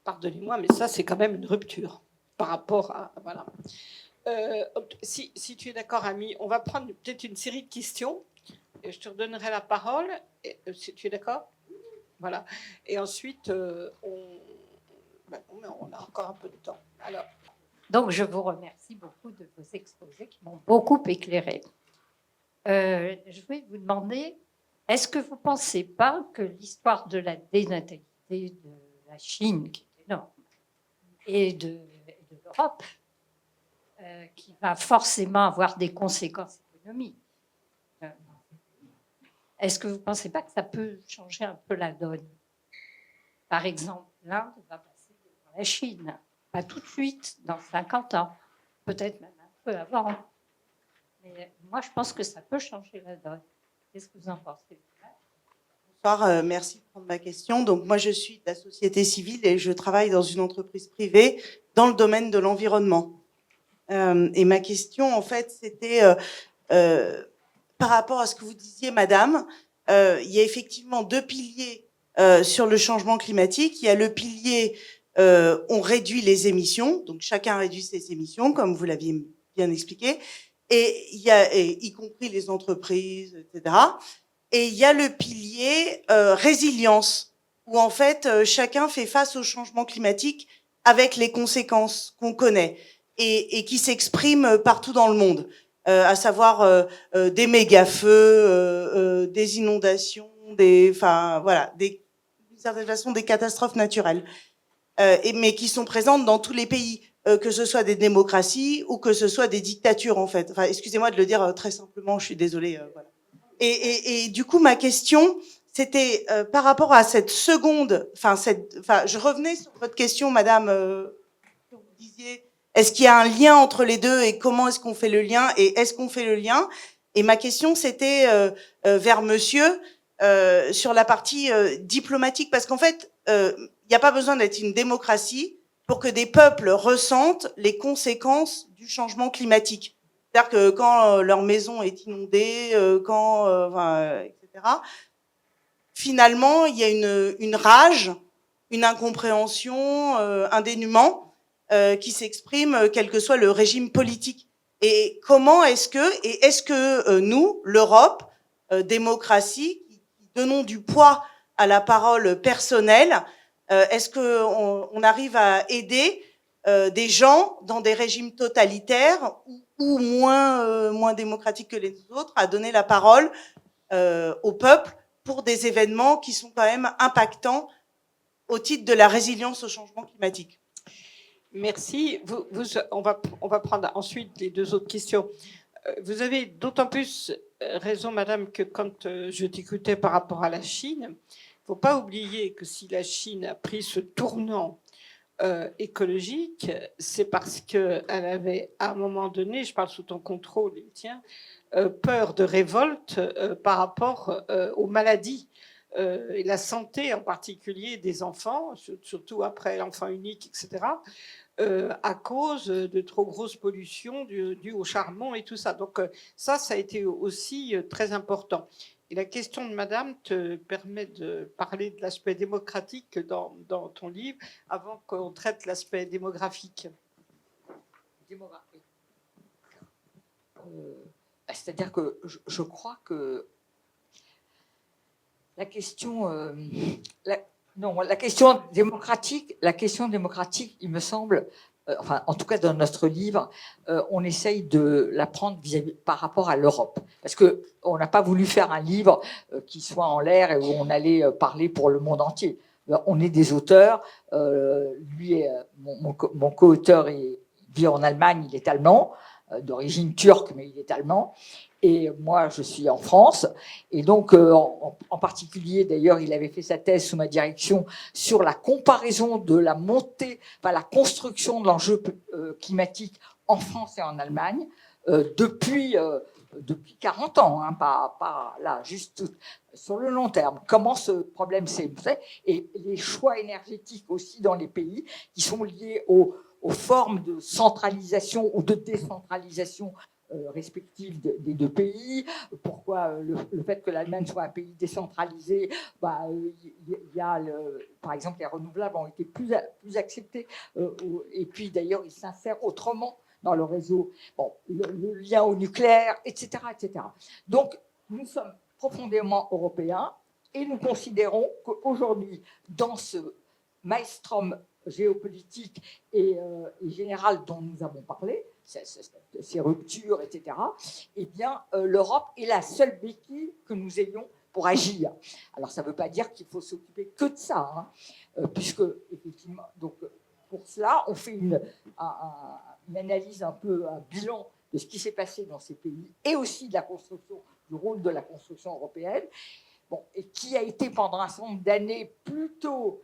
Pardonnez-moi, mais ça, c'est quand même une rupture par rapport à... Voilà. Si tu es d'accord, Ami, on va prendre peut-être une série de questions. Et je te redonnerai la parole. Si tu es d'accord? Voilà. Et ensuite, on a encore un peu de temps. Alors. Donc, je vous remercie beaucoup de vos exposés qui m'ont beaucoup éclairé. Je vais vous demander, est-ce que vous ne pensez pas que l'histoire de la dénatalité de la Chine, qui est énorme, et de l'Europe, qui va forcément avoir des conséquences économiques, est-ce que vous ne pensez pas que ça peut changer un peu la donne? Par exemple, l'Inde va passer devant la Chine. Pas tout de suite, dans 50 ans, peut-être même un peu avant. Mais moi, je pense que ça peut changer la donne. Qu'est-ce que vous en pensez? Bonsoir, merci de prendre ma question. Donc, moi, je suis de la société civile et je travaille dans une entreprise privée dans le domaine de l'environnement. Et ma question, en fait, c'était par rapport à ce que vous disiez, madame, il y a effectivement deux piliers sur le changement climatique. Il y a le pilier on réduit les émissions, donc chacun réduit ses émissions, comme vous l'aviez bien expliqué, et il y a, y compris les entreprises, etc. Et il y a le pilier résilience, où en fait chacun fait face au changement climatique avec les conséquences qu'on connaît et qui s'expriment partout dans le monde, à savoir des méga-feux, des inondations, enfin voilà, d'une certaine façon des catastrophes naturelles. Mais qui sont présentes dans tous les pays, que ce soit des démocraties ou que ce soit des dictatures, en fait. Enfin, excusez-moi de le dire très simplement, je suis désolée. Voilà. Et du coup, ma question, c'était par rapport à cette seconde... je revenais sur votre question, madame, que vous disiez, est-ce qu'il y a un lien entre les deux et comment est-ce qu'on fait le lien et est-ce qu'on fait le lien? Et ma question, c'était vers monsieur, sur la partie diplomatique, parce qu'en fait... il n'y a pas besoin d'être une démocratie pour que des peuples ressentent les conséquences du changement climatique. C'est-à-dire que quand leur maison est inondée, etc., finalement, il y a une rage, une incompréhension, un dénuement qui s'exprime, quel que soit le régime politique. Et comment est-ce que nous, l'Europe, démocratie, qui donnons du poids à la parole personnelle, est-ce qu'on arrive à aider des gens dans des régimes totalitaires ou moins démocratiques que les autres à donner la parole au peuple pour des événements qui sont quand même impactants au titre de la résilience au changement climatique? Merci. On va prendre ensuite les deux autres questions. Vous avez d'autant plus raison, madame, que quand je t'écoutais par rapport à la Chine, il ne faut pas oublier que si la Chine a pris ce tournant écologique, c'est parce qu'elle avait, à un moment donné, je parle sous ton contrôle, et le tien, peur de révolte par rapport aux maladies et la santé en particulier des enfants, surtout après l'enfant unique, etc., à cause de trop grosses pollutions dues au charbon et tout ça. Donc ça a été aussi très important. Et la question de madame te permet de parler de l'aspect démocratique dans ton livre avant qu'on traite l'aspect démographique. C'est-à-dire que je crois que la question démocratique, il me semble, enfin, en tout cas dans notre livre, on essaye de l'apprendre par rapport à l'Europe. Parce qu'on n'a pas voulu faire un livre qui soit en l'air et où on allait parler pour le monde entier. On est des auteurs. Lui, mon co-auteur, vit en Allemagne, il est allemand, d'origine turque, mais il est allemand. Et moi, je suis en France. Et donc, en particulier, d'ailleurs, il avait fait sa thèse sous ma direction sur la comparaison de la montée, enfin la construction de l'enjeu climatique en France et en Allemagne depuis 40 ans, hein, pas là, juste sur le long terme. Comment ce problème s'est fait et les choix énergétiques aussi dans les pays qui sont liés aux formes de centralisation ou de décentralisation respectives des deux pays. Pourquoi le fait que l'Allemagne soit un pays décentralisé, y a par exemple les renouvelables ont été plus acceptés et puis d'ailleurs ils s'insèrent autrement dans le réseau, bon, le lien au nucléaire, etc., etc. Donc nous sommes profondément européens et nous considérons qu'aujourd'hui, dans ce maelstrom géopolitique et général dont nous avons parlé, ces ruptures, etc., eh bien, l'Europe est la seule béquille que nous ayons pour agir. Alors, ça ne veut pas dire qu'il faut s'occuper que de ça, hein, puisque, effectivement, donc, pour cela, on fait une analyse un bilan de ce qui s'est passé dans ces pays et aussi de la construction, du rôle de la construction européenne, bon, et qui a été pendant un certain nombre d'années plutôt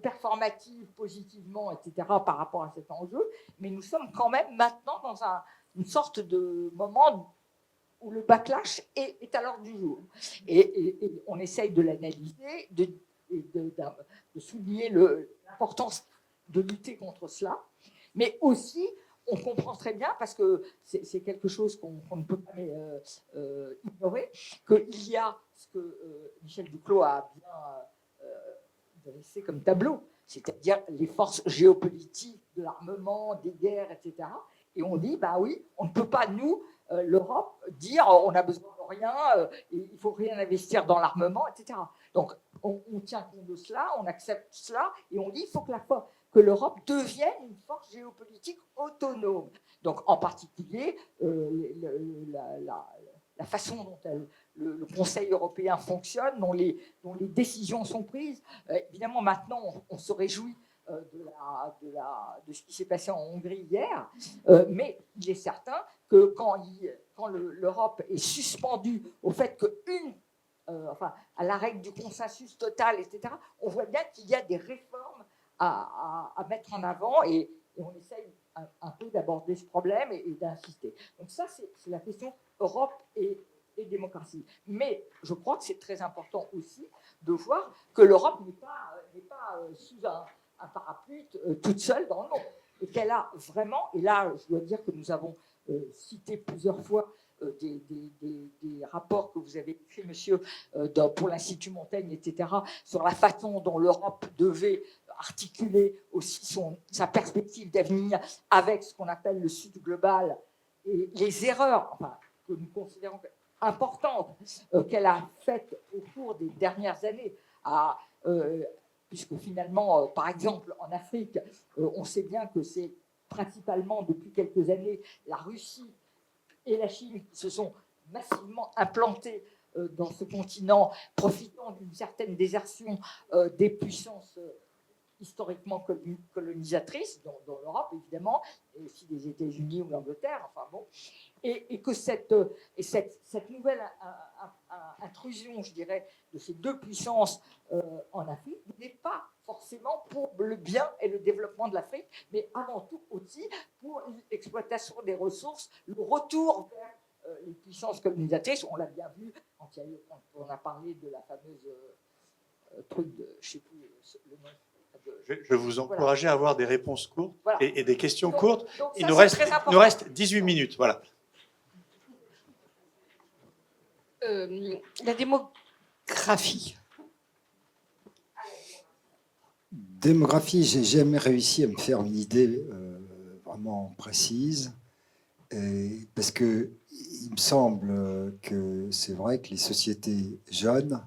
performative, positivement, etc., par rapport à cet enjeu, mais nous sommes quand même maintenant dans une sorte de moment où le backlash est à l'ordre du jour. Et on essaye de l'analyser, de souligner l'importance de lutter contre cela, mais aussi, on comprend très bien, parce que c'est quelque chose qu'on ne peut pas ignorer, qu'il y a ce que Michel Duclos a bien dressé comme tableau, c'est-à-dire les forces géopolitiques de l'armement, des guerres, etc. Et on dit, bah oui, on ne peut pas, nous, l'Europe, dire on a besoin de rien, il ne faut rien investir dans l'armement, etc. Donc, on tient compte de cela, on accepte cela, et on dit il faut que l'Europe devienne une force géopolitique autonome. Donc, en particulier, la façon dont le Conseil européen fonctionne, dont les décisions sont prises. Évidemment, maintenant, on se réjouit de ce qui s'est passé en Hongrie hier, mais il est certain que quand l'Europe est suspendue au fait à la règle du consensus total, etc., on voit bien qu'il y a des réformes à mettre en avant et on essaye un peu d'aborder ce problème et d'insister. Donc ça, c'est la question Europe et démocratie. Mais je crois que c'est très important aussi de voir que l'Europe n'est pas sous un parapluie toute seule dans le monde. Et qu'elle a vraiment, et là je dois dire que nous avons cité plusieurs fois des rapports que vous avez écrits, monsieur, pour l'Institut Montaigne, etc., sur la façon dont l'Europe devait articuler aussi sa perspective d'avenir avec ce qu'on appelle le Sud global et les erreurs que nous considérons importantes qu'elle a faites au cours des dernières années, puisque finalement, par exemple, en Afrique, on sait bien que c'est principalement depuis quelques années la Russie et la Chine qui se sont massivement implantés dans ce continent, profitant d'une certaine désertion des puissances historiquement colonisatrices, dans l'Europe évidemment, et aussi des États-Unis ou l'Angleterre, enfin bon, et que cette nouvelle intrusion, je dirais, de ces deux puissances en Afrique n'est pas forcément pour le bien et le développement de l'Afrique, mais avant tout aussi pour l'exploitation des ressources, le retour vers les puissances colonisatrices. On l'a bien vu quand on a parlé de la fameuse truc de, je ne sais plus le nom. Je vais vous encourager à avoir des réponses courtes et des questions courtes. Donc il nous reste 18 minutes. Voilà. La démographie. Démographie, j'ai jamais réussi à me faire une idée vraiment précise, parce que il me semble que c'est vrai que les sociétés jeunes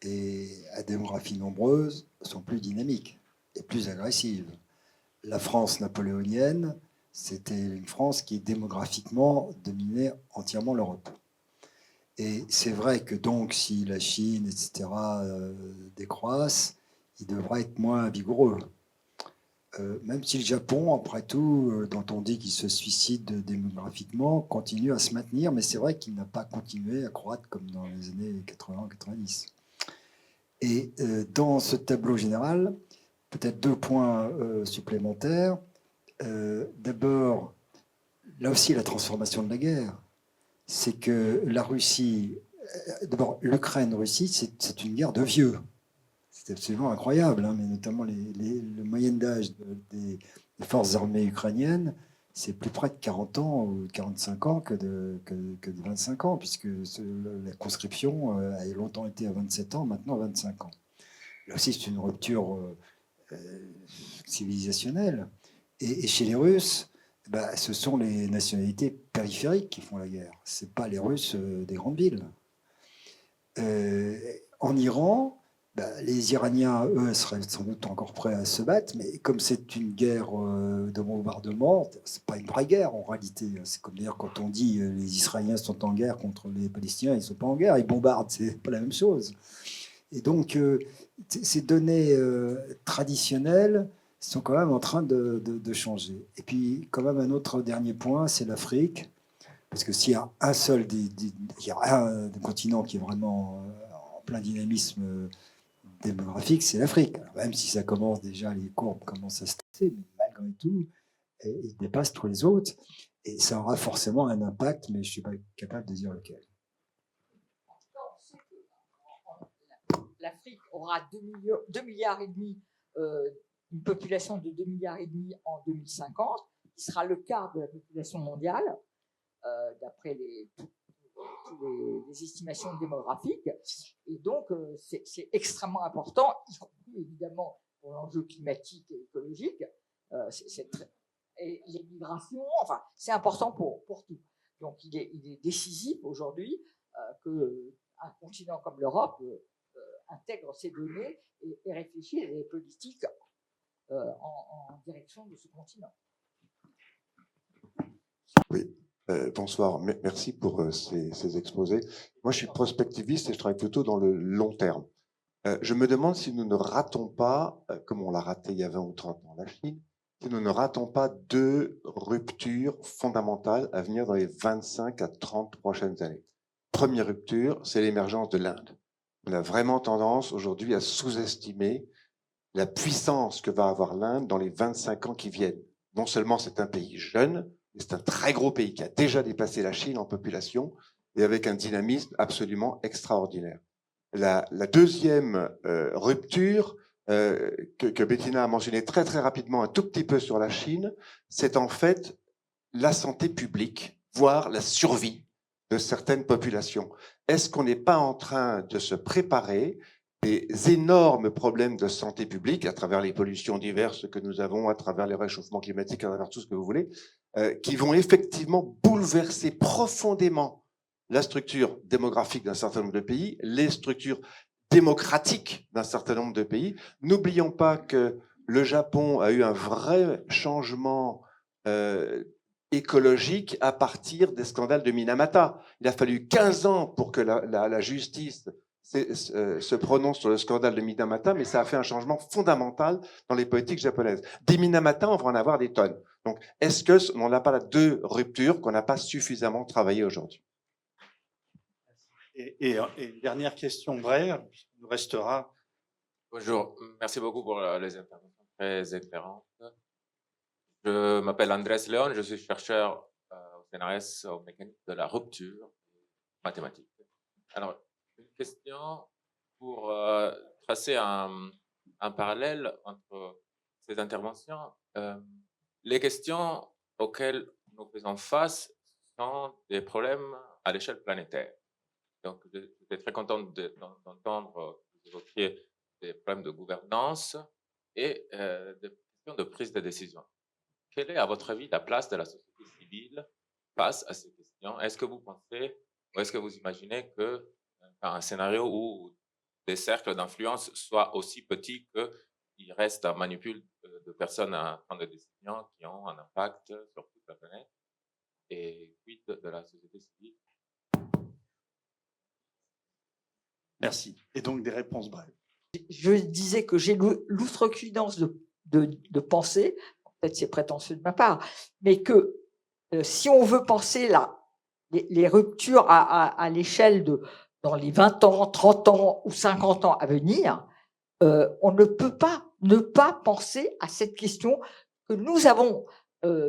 et à démographie nombreuse sont plus dynamiques et plus agressives. la France napoléonienne, c'était une France qui démographiquement dominait entièrement l'Europe. Et c'est vrai que donc si la Chine, etc., décroissent, il devra être moins vigoureux. Même si le Japon, après tout, dont on dit qu'il se suicide démographiquement, continue à se maintenir, mais c'est vrai qu'il n'a pas continué à croître comme dans les années 80-90. Et dans ce tableau général, peut-être 2 points supplémentaires. D'abord, là aussi, la transformation de la guerre. C'est que la Russie, d'abord, l'Ukraine-Russie, c'est une guerre de vieux. C'est absolument incroyable, hein, mais notamment le moyenne d'âge des forces armées ukrainiennes, c'est plus près de 40 ans ou 45 ans que de 25 ans, puisque la conscription a longtemps été à 27 ans, maintenant à 25 ans. Là aussi, c'est une rupture civilisationnelle. Et chez les Russes, bah, ce sont les nationalités périphériques qui font la guerre. Ce n'est pas les Russes des grandes villes. En Iran, bah, les Iraniens, eux, seraient sans doute encore prêts à se battre, mais comme c'est une guerre de bombardement, c'est pas une vraie guerre en réalité. C'est comme d'ailleurs quand on dit les Israéliens sont en guerre contre les Palestiniens, ils ne sont pas en guerre, ils bombardent, c'est pas la même chose. Et donc, ces données traditionnelles sont quand même en train de changer. Et puis, quand même, un autre dernier point, c'est l'Afrique. Parce que s'il y a un seul il y a un continent qui est vraiment en plein dynamisme démographique, c'est l'Afrique. Même si ça commence déjà, les courbes commencent à se tasser, mais malgré tout, il dépasse tous les autres. Et ça aura forcément un impact, mais je ne suis pas capable de dire lequel. L'Afrique aura 2,5 milliards, une population de 2,5 milliards en 2050, qui sera le quart de la population mondiale, d'après les estimations démographiques. Et donc, c'est extrêmement important, y compris évidemment pour l'enjeu climatique et écologique. Et les migrations, enfin, c'est important pour tout. Donc, il est décisif aujourd'hui qu'un continent comme l'Europe intègre ces données et réfléchit à des politiques en direction de ce continent. Oui, bonsoir. Merci pour ces exposés. Moi, je suis prospectiviste et je travaille plutôt dans le long terme. Je me demande si nous ne ratons pas, comme on l'a raté il y a 20 ou 30 ans la Chine, si nous ne ratons pas 2 ruptures fondamentales à venir dans les 25 à 30 prochaines années. Première rupture, c'est l'émergence de l'Inde. On a vraiment tendance aujourd'hui à sous-estimer la puissance que va avoir l'Inde dans les 25 ans qui viennent. Non seulement c'est un pays jeune, mais c'est un très gros pays qui a déjà dépassé la Chine en population et avec un dynamisme absolument extraordinaire. La deuxième rupture que Bettina a mentionnée très très rapidement un tout petit peu sur la Chine, c'est en fait la santé publique, voire la survie de certaines populations. Est-ce qu'on n'est pas en train de se préparer des énormes problèmes de santé publique à travers les pollutions diverses que nous avons, à travers les réchauffements climatiques, à travers tout ce que vous voulez, qui vont effectivement bouleverser profondément la structure démographique d'un certain nombre de pays, les structures démocratiques d'un certain nombre de pays. N'oublions pas que le Japon a eu un vrai changement écologique à partir des scandales de Minamata. Il a fallu 15 ans pour que la justice se prononce sur le scandale de Minamata, mais ça a fait un changement fondamental dans les politiques japonaises. Des Minamata, on va en avoir des tonnes. Donc, est-ce qu'on n'a pas là 2 ruptures qu'on n'a pas suffisamment travaillées aujourd'hui? Et une dernière question brève, il nous restera. Bonjour, merci beaucoup pour les interventions très éclairantes. Je m'appelle Andrés León, je suis chercheur au CNRS en mécanique de la rupture mathématique. Alors, une question pour tracer un parallèle entre ces interventions. Les questions auxquelles nous faisons face sont des problèmes à l'échelle planétaire. Donc, j'étais très content d'entendre que vous évoquiez des problèmes de gouvernance et des questions de prise de décision. Quelle est, à votre avis, la place de la société civile face à ces questions? Est-ce que vous pensez, ou est-ce que vous imaginez qu'un scénario où des cercles d'influence soient aussi petits qu'ils restent à manipuler de personnes à prendre des décisions qui ont un impact sur toute la planète. Et puis de la société civile. Merci. Et donc des réponses brèves. Je disais que j'ai l'outrecuidance de penser, peut-être c'est prétentieux de ma part, mais que si on veut penser les ruptures à l'échelle dans les 20 ans, 30 ans ou 50 ans à venir, on ne peut pas ne pas penser à cette question que nous avons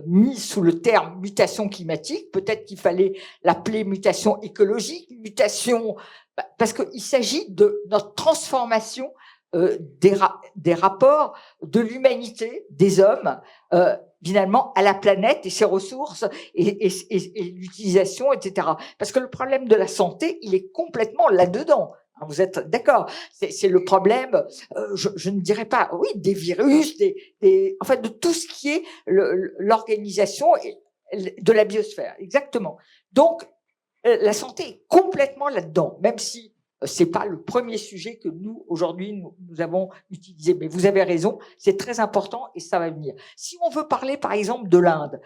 mise sous le terme mutation climatique. Peut-être qu'il fallait l'appeler mutation écologique, mutation, parce qu'il s'agit de notre transformation des rapports de l'humanité, des hommes, finalement, à la planète et ses ressources et l'utilisation, etc. Parce que le problème de la santé, il est complètement là-dedans. Vous êtes d'accord? C'est le problème, je ne dirais pas, oui, des virus, en fait, de tout ce qui est l'organisation de la biosphère, exactement. Donc, la santé est complètement là-dedans, même si c'est pas le premier sujet que nous, aujourd'hui, nous avons utilisé. Mais vous avez raison, c'est très important et ça va venir. Si on veut parler, par exemple, de l'Inde,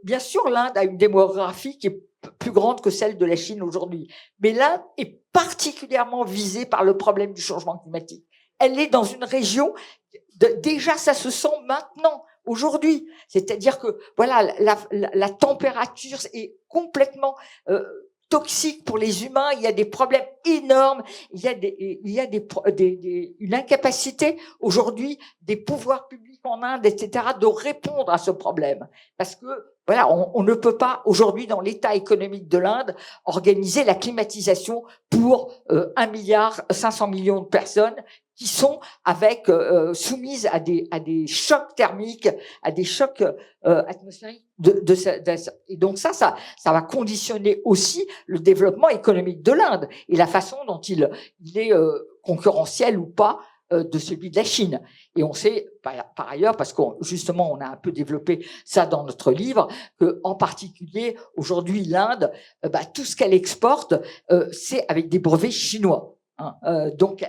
bien sûr, l'Inde a une démographie qui est plus grande que celle de la Chine aujourd'hui. Mais l'Inde est particulièrement visée par le problème du changement climatique. Elle est dans une région, déjà ça se sent maintenant, aujourd'hui. C'est-à-dire que voilà, la température est complètement toxique pour les humains, il y a des problèmes énormes, il y a une incapacité aujourd'hui des pouvoirs publics en Inde, etc., de répondre à ce problème. Parce que voilà, on ne peut pas aujourd'hui dans l'état économique de l'Inde organiser la climatisation pour 1,5 milliard de personnes qui sont soumises à des chocs thermiques, à des chocs atmosphériques. Et donc ça va conditionner aussi le développement économique de l'Inde et la façon dont il est concurrentiel ou pas de celui de la Chine. Et on sait par ailleurs, parce qu'on justement on a un peu développé ça dans notre livre, que en particulier aujourd'hui l'Inde, tout ce qu'elle exporte, c'est avec des brevets chinois. Donc,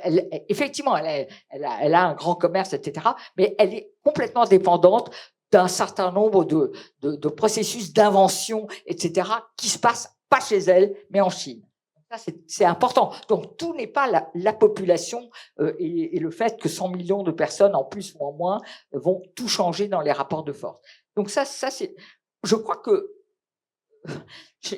effectivement, elle a un grand commerce, etc., mais elle est complètement dépendante d'un certain nombre de processus d'invention, etc., qui se passent pas chez elle, mais en Chine. Ça, c'est important. Donc, tout n'est pas la population et le fait que 100 millions de personnes, en plus ou en moins, vont tout changer dans les rapports de force. Donc, ça c'est... Je crois que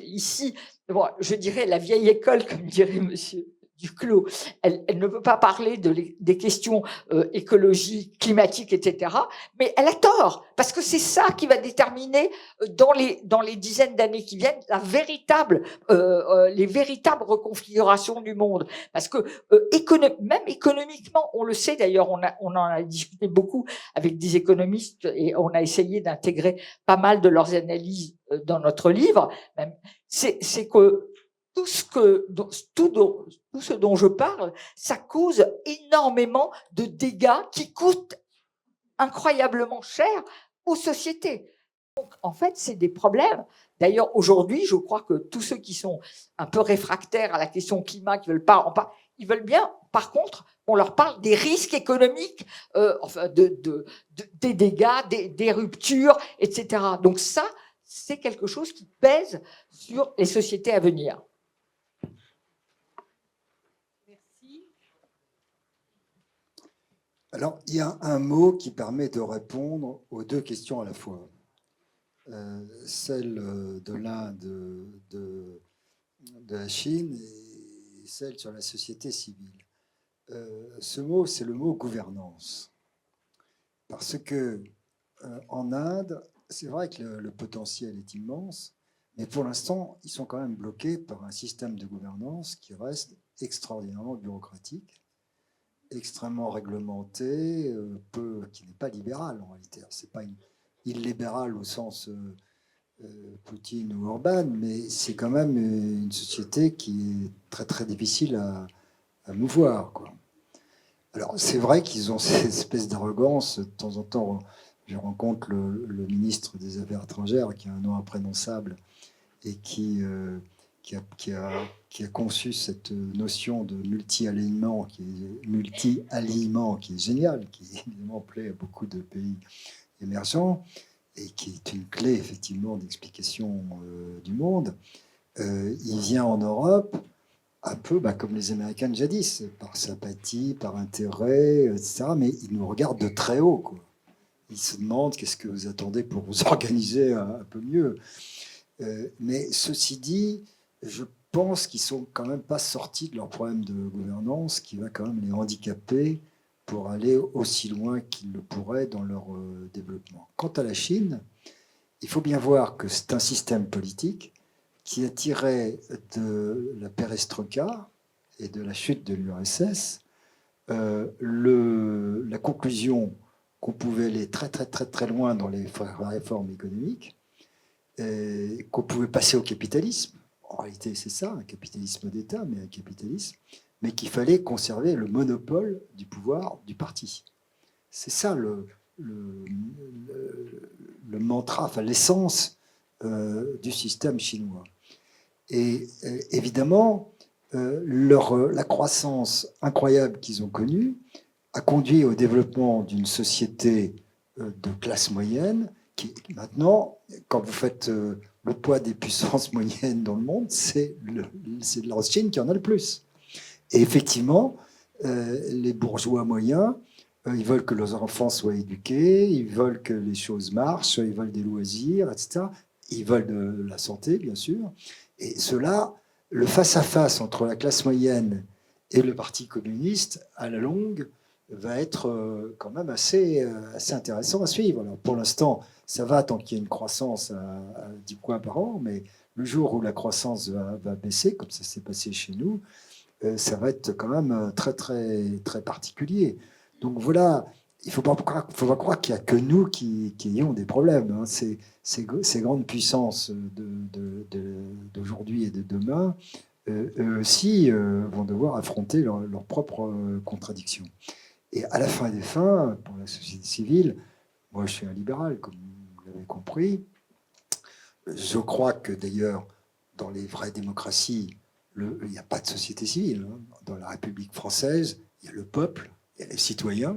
ici, bon, je dirais la vieille école, comme dirait monsieur Duclos, elle ne peut pas parler des questions écologiques, climatiques, etc. Mais elle a tort, parce que c'est ça qui va déterminer dans les dizaines d'années qui viennent les véritables reconfigurations du monde. Parce que même économiquement, on le sait d'ailleurs, on en a discuté beaucoup avec des économistes et on a essayé d'intégrer pas mal de leurs analyses dans notre livre. C'est que tout ce dont je parle, ça cause énormément de dégâts qui coûtent incroyablement cher aux sociétés. Donc, en fait, c'est des problèmes. D'ailleurs, aujourd'hui, je crois que tous ceux qui sont un peu réfractaires à la question climat, qui veulent pas, ils veulent bien, par contre, on leur parle des risques économiques, des dégâts, des ruptures, etc. Donc ça, c'est quelque chose qui pèse sur les sociétés à venir. Alors, il y a un mot qui permet de répondre aux deux questions à la fois. Celle de l'Inde, de la Chine et celle sur la société civile. Ce mot, c'est le mot gouvernance. Parce que en Inde, c'est vrai que le potentiel est immense, mais pour l'instant, ils sont quand même bloqués par un système de gouvernance qui reste extraordinairement bureaucratique, extrêmement réglementé, qui n'est pas libéral en réalité. C'est pas illibéral au sens Poutine ou Orban, mais c'est quand même une société qui est très très difficile à mouvoir, quoi. Alors c'est vrai qu'ils ont cette espèce d'arrogance. De temps en temps, je rencontre le ministre des Affaires étrangères qui a un nom imprononçable et qui qui a conçu cette notion de multi-alignement qui est génial, qui évidemment plaît à beaucoup de pays émergents et qui est une clé effectivement d'explication du monde. Il vient en Europe un peu comme les Américains de jadis, par sympathie, par intérêt, etc. Mais ils nous regardent de très haut, quoi. Ils se demandent qu'est-ce que vous attendez pour vous organiser un peu mieux. Mais ceci dit, je pense qu'ils sont quand même pas sortis de leur problème de gouvernance, qui va quand même les handicaper pour aller aussi loin qu'ils le pourraient dans leur développement. Quant à la Chine, il faut bien voir que c'est un système politique qui a tiré de la perestroïka et de la chute de l'URSS la conclusion qu'on pouvait aller très très très très loin dans les réformes économiques, qu'on pouvait passer au capitalisme. En réalité, c'est ça, un capitalisme d'État, mais un capitalisme, mais qu'il fallait conserver le monopole du pouvoir du parti. C'est ça le mantra, enfin l'essence du système chinois. Et évidemment, la croissance incroyable qu'ils ont connue a conduit au développement d'une société de classe moyenne qui, maintenant, quand vous faites le poids des puissances moyennes dans le monde, c'est la Chine qui en a le plus. Et effectivement, les bourgeois moyens, ils veulent que leurs enfants soient éduqués, ils veulent que les choses marchent, ils veulent des loisirs, etc. Ils veulent de la santé, bien sûr. Et cela, le face-à-face entre la classe moyenne et le Parti communiste, à la longue, va être quand même assez intéressant à suivre. Alors pour l'instant, ça va tant qu'il y a une croissance à 10 points par an, mais le jour où la croissance va baisser, comme ça s'est passé chez nous, ça va être quand même très, très, très particulier. Donc voilà, il ne faut pas croire qu'il n'y a que nous qui ayons des problèmes. Hein. Ces grandes puissances d'aujourd'hui et de demain, eux aussi vont devoir affronter leurs propres contradictions. Et à la fin des fins, pour la société civile, moi je suis un libéral, comme vous l'avez compris. Je crois que d'ailleurs, dans les vraies démocraties, il n'y a pas de société civile. Hein. Dans la République française, il y a le peuple, il y a les citoyens.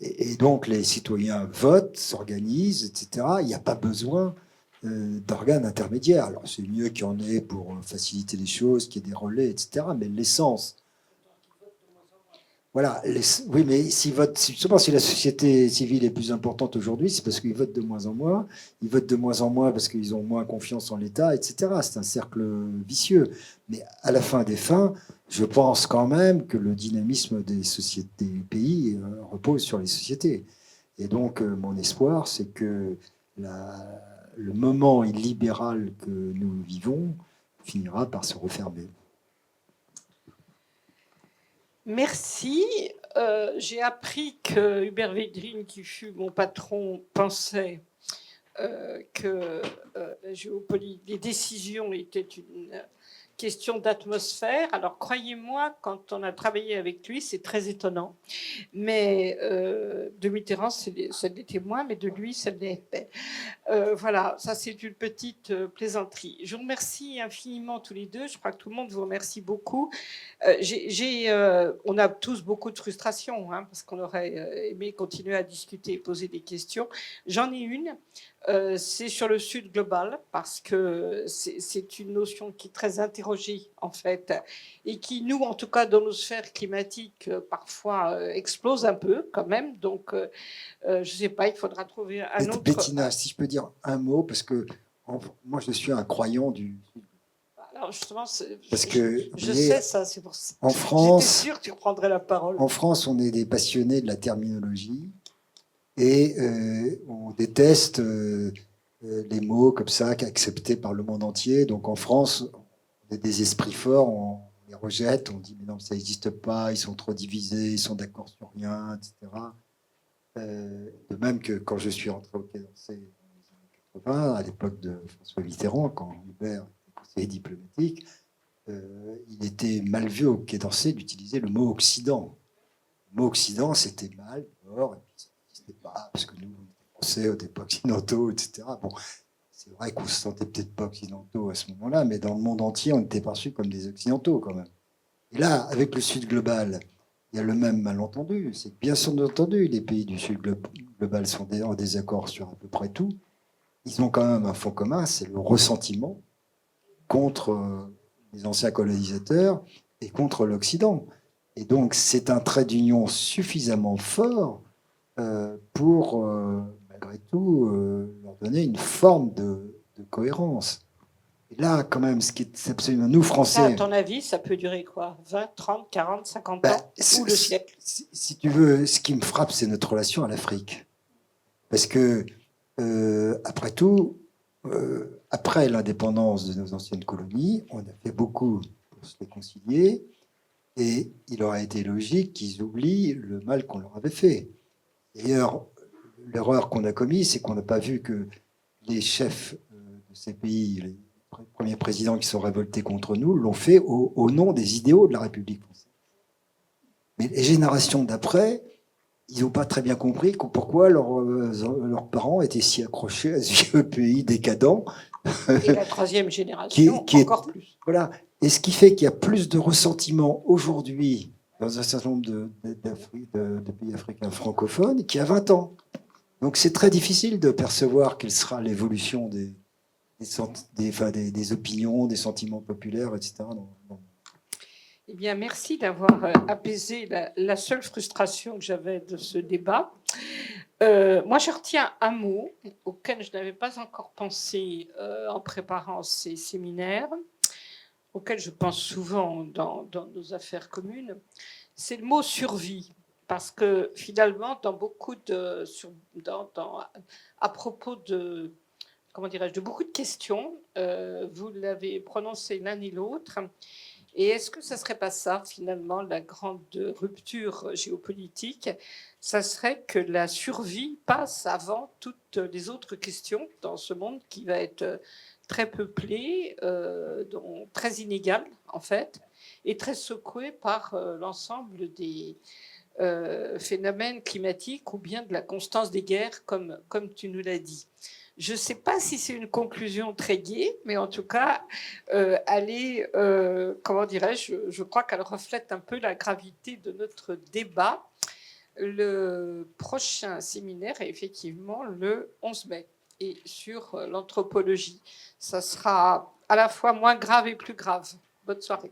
Et donc les citoyens votent, s'organisent, etc. Il n'y a pas besoin d'organes intermédiaires. Alors c'est mieux qu'il y en ait pour faciliter les choses, qu'il y ait des relais, etc. Mais l'essence... Voilà, oui, mais justement, si la société civile est plus importante aujourd'hui, c'est parce qu'ils votent de moins en moins. Ils votent de moins en moins parce qu'ils ont moins confiance en l'État, etc. C'est un cercle vicieux. Mais à la fin des fins, je pense quand même que le dynamisme des pays repose sur les sociétés. Et donc, mon espoir, c'est que le moment illibéral que nous vivons finira par se refermer. Merci. J'ai appris que Hubert Védrine, qui fut mon patron, pensait que les décisions étaient une question d'atmosphère. Alors, croyez-moi, quand on a travaillé avec lui, c'est très étonnant. Mais de Mitterrand, ça l'était moins, mais de lui, ça l'était. Voilà, ça c'est une petite plaisanterie. Je vous remercie infiniment tous les deux. Je crois que tout le monde vous remercie beaucoup. On a tous beaucoup de frustration, hein, parce qu'on aurait aimé continuer à discuter et poser des questions. J'en ai une. C'est sur le Sud global, parce que c'est une notion qui est très interrogée, en fait, et qui, nous, en tout cas, dans nos sphères climatiques, parfois explose un peu, quand même. Donc, je ne sais pas, il faudra trouver un autre... Bettina, si je peux dire un mot, parce que moi, je suis un croyant du... Alors, justement, parce que, je sais ça, c'est pour ça. En France, j'étais sûre que tu reprendrais la parole. En France, on est des passionnés de la terminologie. Et on déteste les mots comme ça, acceptés par le monde entier. Donc en France, on est des esprits forts, on les rejette, on dit mais non, ça n'existe pas, ils sont trop divisés, ils sont d'accord sur rien, etc. De même que quand je suis rentré au Quai d'Orsay dans les années 80, à l'époque de François Mitterrand, quand Hubert était conseiller diplomatique, il était mal vu au Quai d'Orsay d'utiliser le mot Occident. Le mot Occident, c'était mal, dehors, et puis pas, parce que nous, on était français, on n'était pas occidentaux, etc. Bon, c'est vrai qu'on se sentait peut-être pas occidentaux à ce moment-là, mais dans le monde entier, on était perçus comme des occidentaux quand même. Et là, avec le Sud global, il y a le même malentendu. C'est que bien sûr entendu, les pays du Sud global sont en désaccord sur à peu près tout. Ils ont quand même un fond commun, c'est le ressentiment contre les anciens colonisateurs et contre l'Occident. Et donc, c'est un trait d'union suffisamment fort pour, malgré tout, leur donner une forme de cohérence. Et là, quand même, ce qui est absolument... Nous, Ça, Français... à ton avis, ça peut durer quoi? 20, 30, 40, 50 ans? Ou le siècle? Si tu veux, ce qui me frappe, c'est notre relation à l'Afrique. Parce que, après tout, après l'indépendance de nos anciennes colonies, on a fait beaucoup pour se réconcilier. Et il aurait été logique qu'ils oublient le mal qu'on leur avait fait. D'ailleurs, l'erreur qu'on a commise, c'est qu'on n'a pas vu que les chefs de ces pays, les premiers présidents qui sont révoltés contre nous, l'ont fait au nom des idéaux de la République française. Mais les générations d'après, ils n'ont pas très bien compris pourquoi leurs parents étaient si accrochés à ce vieux pays décadent. Et la troisième génération, encore plus. Voilà. Et ce qui fait qu'il y a plus de ressentiment aujourd'hui dans un certain nombre de pays africains francophones qu'il y a 20 ans. Donc c'est très difficile de percevoir quelle sera l'évolution des opinions, des sentiments populaires, etc. Eh bien, merci d'avoir apaisé la seule frustration que j'avais de ce débat. Moi, je retiens un mot auquel je n'avais pas encore pensé en préparant ces séminaires, auquel je pense souvent dans nos affaires communes, c'est le mot survie. Parce que finalement, dans beaucoup de, à propos de, comment dirais-je, de beaucoup de questions, vous l'avez prononcé l'un et l'autre. Et est-ce que ça ne serait pas ça, finalement, la grande rupture géopolitique? Ça serait que la survie passe avant toutes les autres questions dans ce monde qui va être très peuplé, très inégal, en fait, et très secoué par l'ensemble des phénomènes climatiques ou bien de la constance des guerres, comme tu nous l'as dit. Je ne sais pas si c'est une conclusion très gaie, mais en tout cas, elle est, comment dirais-je, je crois qu'elle reflète un peu la gravité de notre débat. Le prochain séminaire est effectivement le 11 mai et sur l'anthropologie. Ça sera à la fois moins grave et plus grave. Bonne soirée.